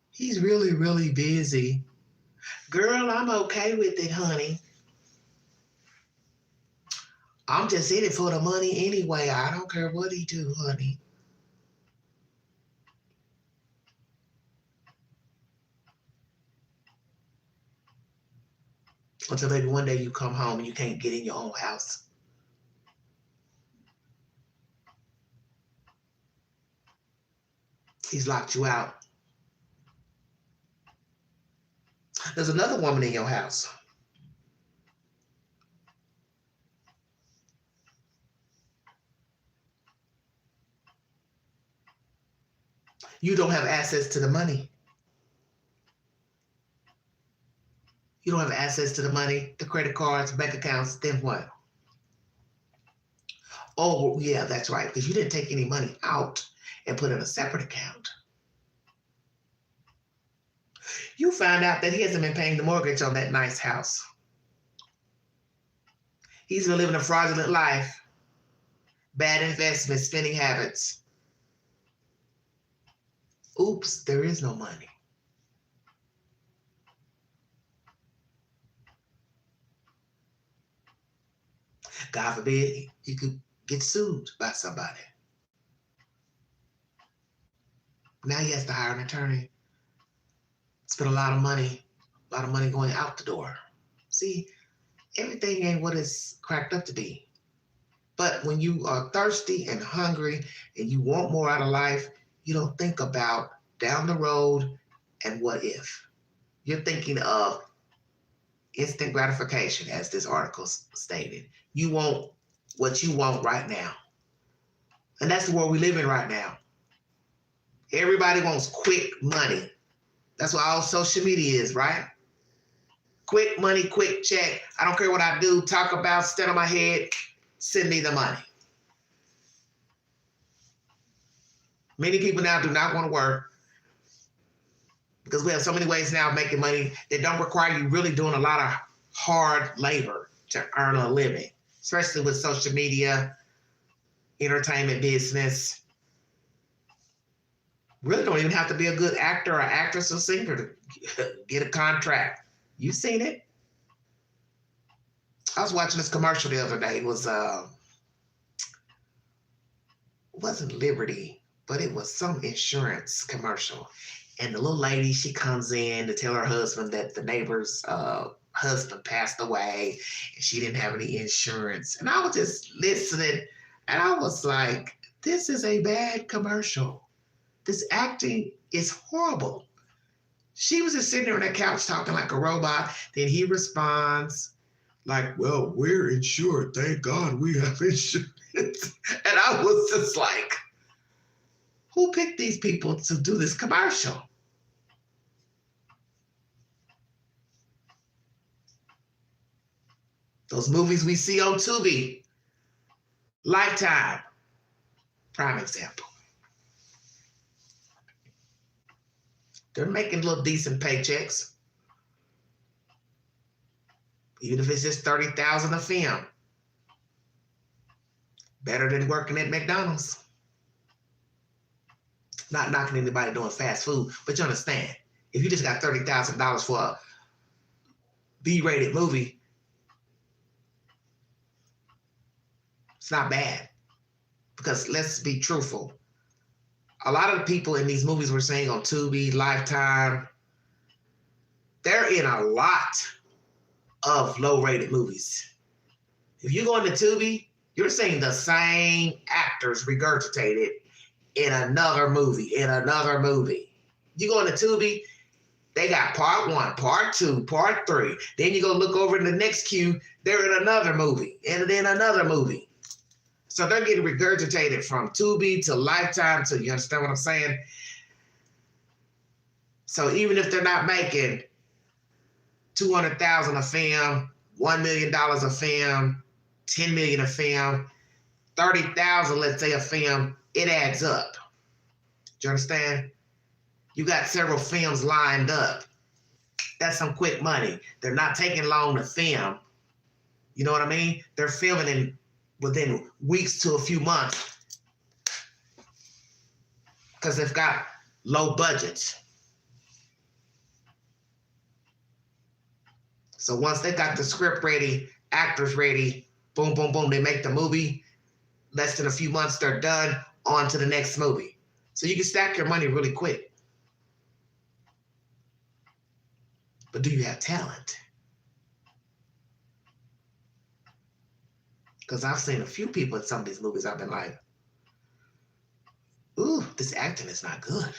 He's really, really busy. Girl, I'm okay with it, honey. I'm just in it for the money anyway. I don't care what he do, honey. Until maybe one day you come home and you can't get in your own house. He's locked you out. There's another woman in your house. You don't have access to the money. You don't have access to the money, the credit cards, bank accounts, then what? Oh, yeah, that's right, because you didn't take any money out and put in a separate account. You found out that he hasn't been paying the mortgage on that nice house. He's been living a fraudulent life, bad investments, spending habits. Oops, there is no money. God forbid he could get sued by somebody. Now he has to hire an attorney, spend a lot of money going out the door. See, everything ain't what it's cracked up to be. But when you are thirsty and hungry and you want more out of life, you don't think about down the road and what if. You're thinking of instant gratification, as this article stated. You want what you want right now. And that's the world we live in right now. Everybody wants quick money. That's what all social media is, right? Quick money, quick check. I don't care what I do, talk about, stand on my head, send me the money. Many people now do not want to work because we have so many ways now of making money that don't require you really doing a lot of hard labor to earn a living, especially with social media, entertainment business. Really don't even have to be a good actor or actress or singer to get a contract. You've seen it. I was watching this commercial the other day. It wasn't Liberty, but it was some insurance commercial. And the little lady, she comes in to tell her husband that the neighbor's husband passed away and she didn't have any insurance. And I was just listening and I was like, this is a bad commercial. This acting is horrible. She was just sitting there on that couch talking like a robot. Then he responds like, well, we're insured. Thank God we have insurance. And I was just like, who picked these people to do this commercial? Those movies we see on Tubi, Lifetime, prime example. They're making little decent paychecks, even if it's just $30,000 a film. Better than working at McDonald's. Not knocking anybody doing fast food, but you understand, if you just got $30,000 for a B-rated movie, it's not bad. Because let's be truthful, a lot of the people in these movies we're seeing on Tubi, Lifetime, they're in a lot of low-rated movies. If you go into Tubi, you're seeing the same actors regurgitated in another movie, You go into Tubi, they got part 1, part 2, part 3. Then you go look over in the next queue, they're in another movie, and then another movie. So they're getting regurgitated from Tubi to Lifetime to, you understand what I'm saying? So even if they're not making $200,000 a film, $1 million a film, $10 million a film, 30,000, let's say a film, it adds up. Do you understand? You got several films lined up. That's some quick money. They're not taking long to film. You know what I mean? They're filming within weeks to a few months because they've got low budgets. So once they got the script ready, actors ready, boom, boom, boom, they make the movie. Less than a few months, they're done, on to the next movie. So you can stack your money really quick. But do you have talent? Because I've seen a few people in some of these movies, I've been like, ooh, this acting is not good.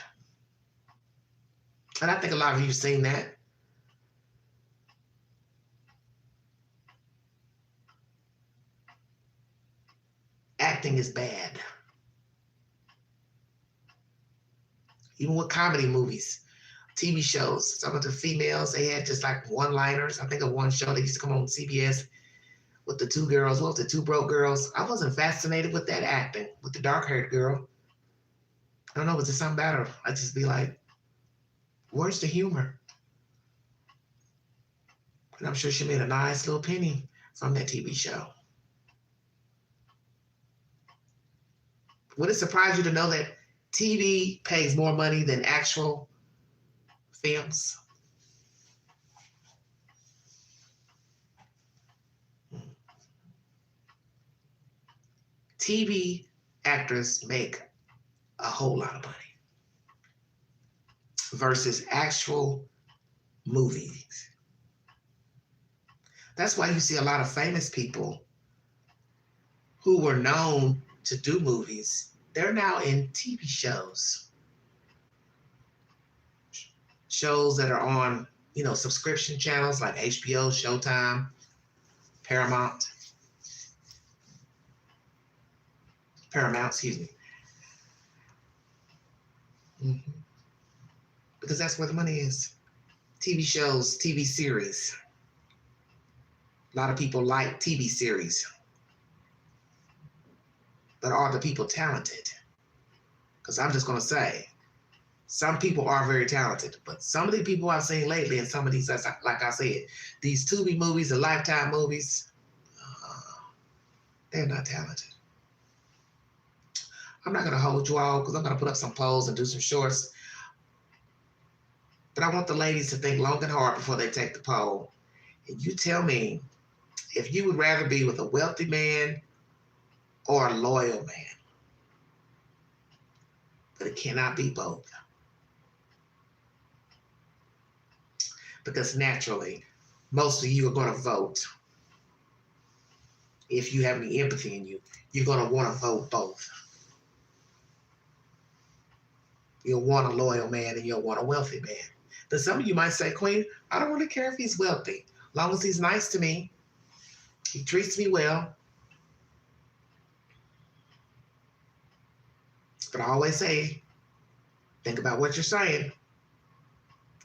And I think a lot of you have seen that. Acting is bad. Even with comedy movies, TV shows, some of the females, they had just like one-liners. I think of one show that used to come on CBS with the two girls, the two broke girls. I wasn't fascinated with that acting, with the dark-haired girl. I don't know, was there something about her? I'd just be like, where's the humor? And I'm sure she made a nice little penny from that TV show. Would it surprise you to know that TV pays more money than actual films? TV actors make a whole lot of money versus actual movies. That's why you see a lot of famous people who were known to do movies. They're now in TV shows. Shows that are on, subscription channels like HBO, Showtime, Paramount. Paramount, excuse me. Mhm. Because that's where the money is. TV shows, TV series. A lot of people like TV series, but are the people talented? Because I'm just going to say, some people are very talented, but some of the people I've seen lately, and some of these, like I said, these Tubi movies, the Lifetime movies, they're not talented. I'm not going to hold you all because I'm going to put up some polls and do some shorts. But I want the ladies to think long and hard before they take the poll. And you tell me if you would rather be with a wealthy man or a loyal man. But it cannot be both. Because naturally, most of you are going to vote. If you have any empathy in you, you're going to want to vote both. You'll want a loyal man and you'll want a wealthy man. But some of you might say, Queen, I don't really care if he's wealthy. As long as he's nice to me, he treats me well. But I always say, think about what you're saying.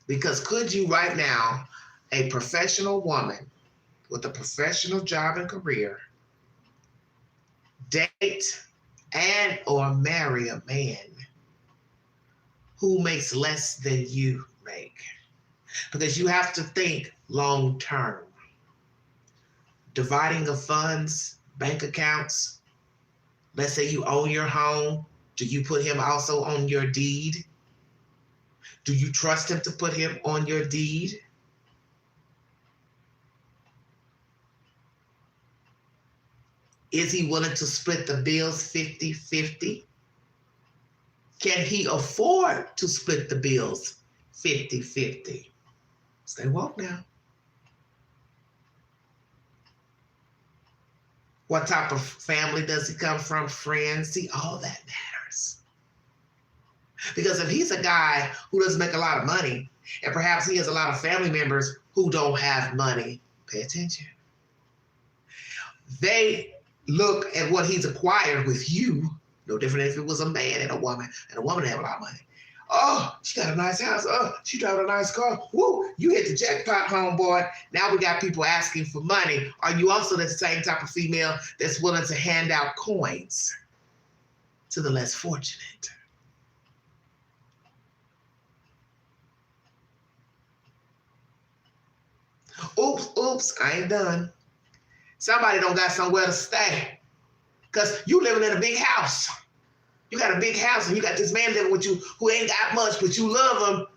Because could you right now, a professional woman with a professional job and career, date and or marry a man who makes less than you make? Because you have to think long term. Dividing of funds, bank accounts. Let's say you own your home. Do you put him also on your deed? Do you trust him to put him on your deed? Is he willing to split the bills 50-50? Can he afford to split the bills 50-50? Stay woke now. What type of family does he come from? Friends? See, all that matters. Because if he's a guy who doesn't make a lot of money, and perhaps he has a lot of family members who don't have money, pay attention. They look at what he's acquired with you, no different if it was a man and a woman that have a lot of money. Oh, she got a nice house. Oh, she driving a nice car. Woo, you hit the jackpot, homeboy. Now we got people asking for money. Are you also the same type of female that's willing to hand out coins to the less fortunate? Oops, I ain't done. Somebody don't got somewhere to stay. Because you living in a big house. You got a big house and you got this man living with you who ain't got much, but you love him.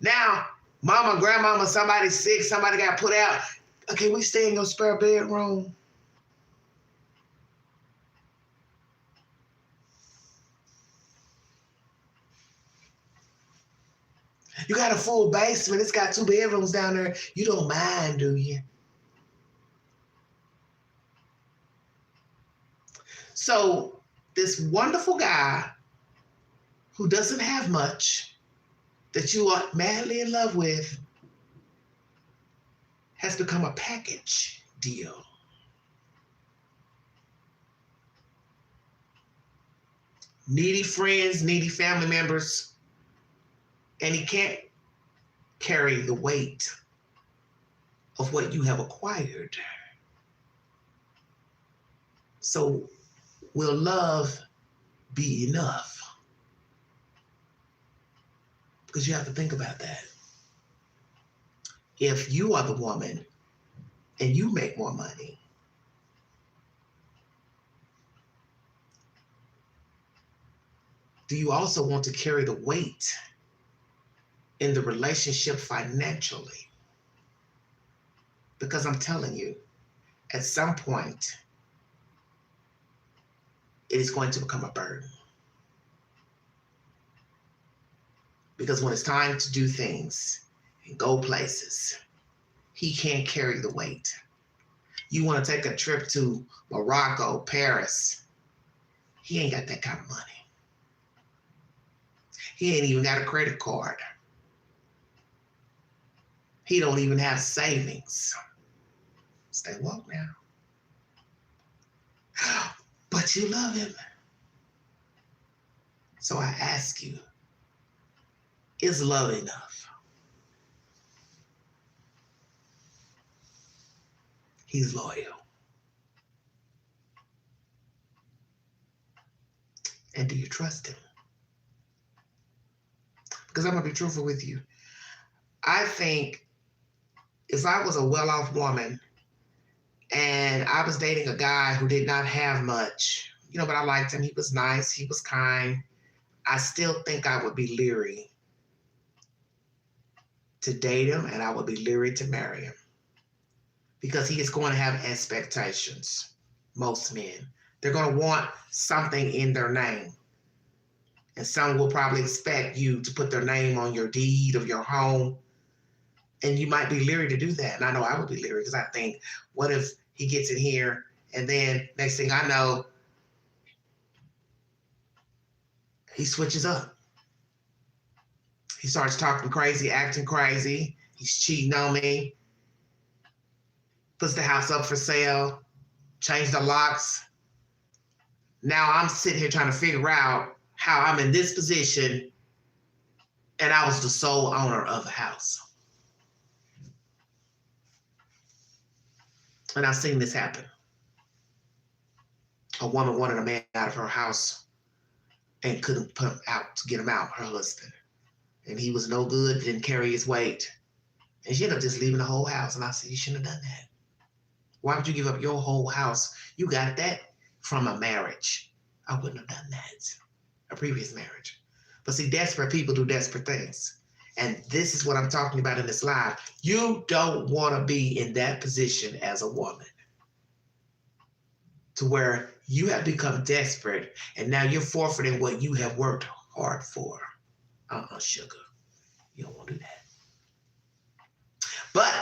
Now, mama, grandmama, somebody's sick, somebody got put out. Okay, we stay in your spare bedroom. You got a full basement. It's got 2 bedrooms down there. You don't mind, do you? So this wonderful guy who doesn't have much, that you are madly in love with, has become a package deal. Needy friends, needy family members, and he can't carry the weight of what you have acquired. So will love be enough? Because you have to think about that. If you are the woman and you make more money, do you also want to carry the weight in the relationship financially? Because I'm telling you, at some point, it is going to become a burden. Because when it's time to do things and go places, he can't carry the weight. You want to take a trip to Morocco, Paris, he ain't got that kind of money. He ain't even got a credit card. He don't even have savings. Stay woke now. But you love him. So I ask you, is love enough? He's loyal. And do you trust him? Because I'm going to be truthful with you. I think if I was a well-off woman and I was dating a guy who did not have much, but I liked him. He was nice. He was kind. I still think I would be leery to date him, and I would be leery to marry him because he is going to have expectations. Most men, they're going to want something in their name. And some will probably expect you to put their name on your deed of your home. And you might be leery to do that. And I know I would be leery because I think, what if he gets in here and then next thing I know, he switches up. He starts talking crazy, acting crazy. He's cheating on me. Puts the house up for sale. Change the locks. Now I'm sitting here trying to figure out how I'm in this position and I was the sole owner of the house. And I've seen this happen. A woman wanted a man out of her house and couldn't put him out to get him out, her husband. And he was no good, didn't carry his weight. And she ended up just leaving the whole house. And I said, you shouldn't have done that. Why would you give up your whole house? You got that from a marriage. I wouldn't have done that. A previous marriage. But see, desperate people do desperate things. And this is what I'm talking about in this live. You don't want to be in that position as a woman to where you have become desperate and now you're forfeiting what you have worked hard for. Sugar. You don't want to do that. But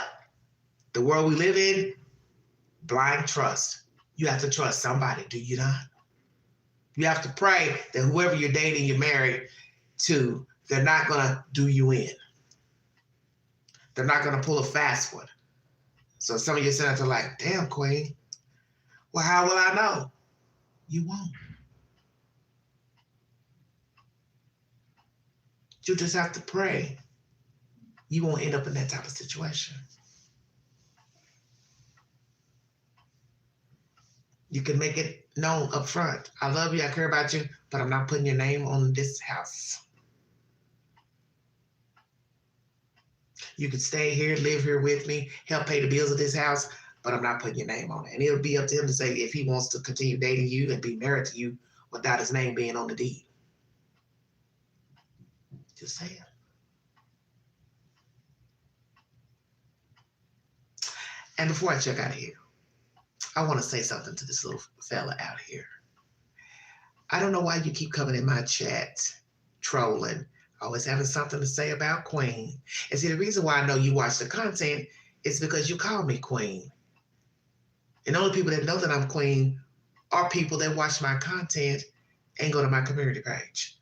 the world we live in, blind trust. You have to trust somebody, do you not? You have to pray that whoever you're dating, you're married to, they're not going to do you in. They're not going to pull a fast one. So some of you senators are like, damn, Queen. Well, how will I know? You won't. You just have to pray. You won't end up in that type of situation. You can make it known up front. I love you, I care about you, but I'm not putting your name on this house. You can stay here, live here with me, help pay the bills of this house, but I'm not putting your name on it. And it'll be up to him to say if he wants to continue dating you and be married to you without his name being on the deed. Just saying. And before I check out of here, I want to say something to this little fella out here. I don't know why you keep coming in my chat, trolling, always having something to say about Queen. And see, the reason why I know you watch the content is because you call me Queen. And the only people that know that I'm Queen are people that watch my content and go to my community page.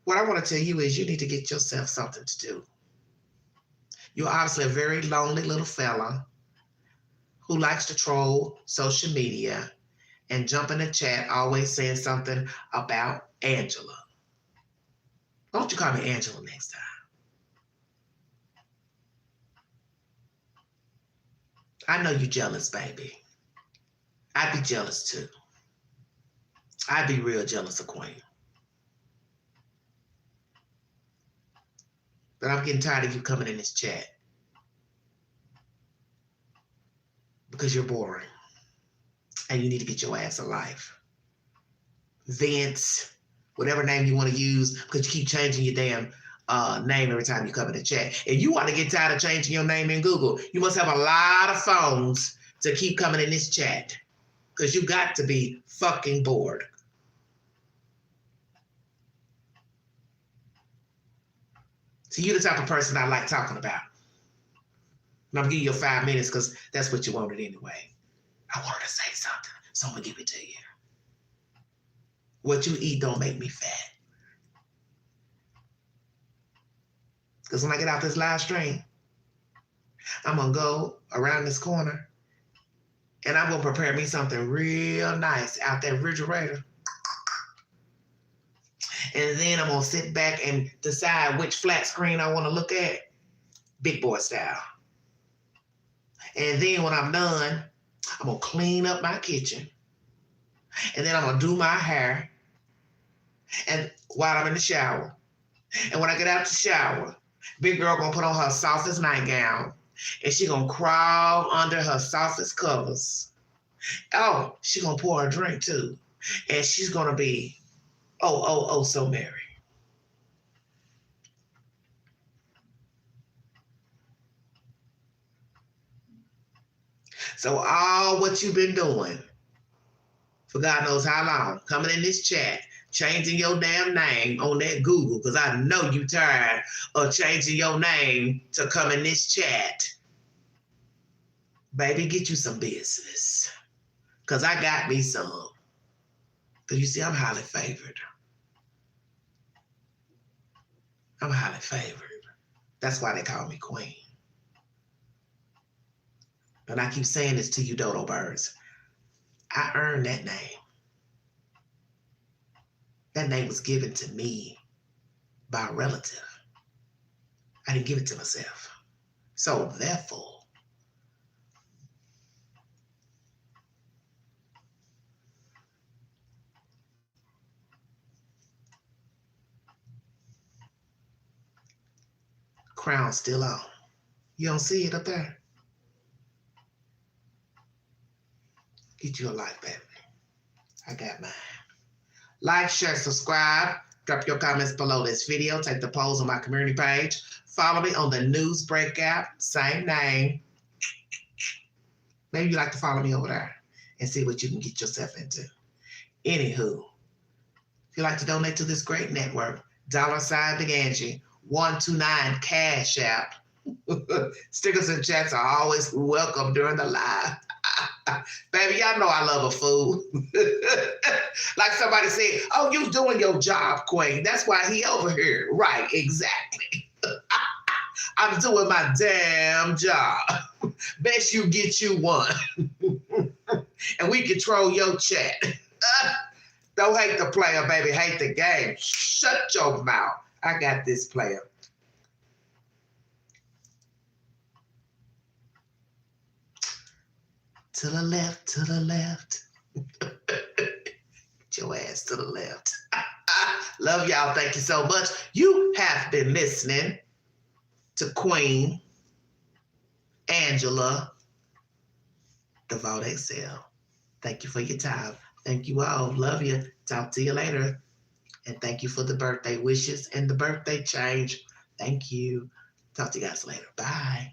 What I want to tell you is you need to get yourself something to do. You're obviously a very lonely little fella who likes to troll social media and jump in the chat always saying something about Angela. Why don't you call me Angela next time? I know you're jealous, baby. I'd be jealous too. I'd be real jealous of Queen. But I'm getting tired of you coming in this chat. Because you're boring. And you need to get your ass a life. Vince, whatever name you want to use, because you keep changing your damn name every time you come in the chat. If you want to get tired of changing your name in Google, you must have a lot of phones to keep coming in this chat. Because you got to be fucking bored. So you're the type of person I like talking about. And I'm giving you your 5 minutes because that's what you wanted anyway. I wanted to say something, so I'm going to give it to you. What you eat don't make me fat. Because when I get out this live stream, I'm going to go around this corner and I'm going to prepare me something real nice out that refrigerator. And then I'm gonna sit back and decide which flat screen I want to look at, big boy style. And then when I'm done, I'm gonna clean up my kitchen. And then I'm gonna do my hair. And while I'm in the shower. And when I get out the shower, big girl gonna put on her softest nightgown and she gonna crawl under her softest covers. Oh, she gonna pour her drink too. And she's gonna be, oh, so merry. So all what you've been doing for God knows how long, coming in this chat, changing your damn name on that Google, because I know you tired of changing your name to come in this chat. Baby, get you some business. Because I got me some. Because you see, I'm highly favored. I'm highly favored. That's why they call me queen. And I keep saying this to you, dodo birds. I earned that name. That name was given to me by a relative. I didn't give it to myself. So therefore, crown still on. You don't see it up there? Get you a like, baby. I got mine. Like, share, subscribe. Drop your comments below this video. Take the polls on my community page. Follow me on the Newsbreak app. Same name. Maybe you like to follow me over there and see what you can get yourself into. Anywho, if you'd like to donate to this great network, $sign Big Angie, 129 Cash App. Stickers and chats are always welcome during the live. Baby, y'all know I love a fool. Like somebody said, oh, you doing your job, Queen. That's why he over here. Right, exactly. I'm doing my damn job. Best you get you one. And we control your chat. Don't hate the player, baby. Hate the game. Shut your mouth. I got this player. To the left, to the left. Get your ass to the left. Love y'all. Thank you so much. You have been listening to Queen Angela Devout Excel. Thank you for your time. Thank you all. Love you. Talk to you later. And thank you for the birthday wishes and the birthday change. Thank you. Talk to you guys later. Bye.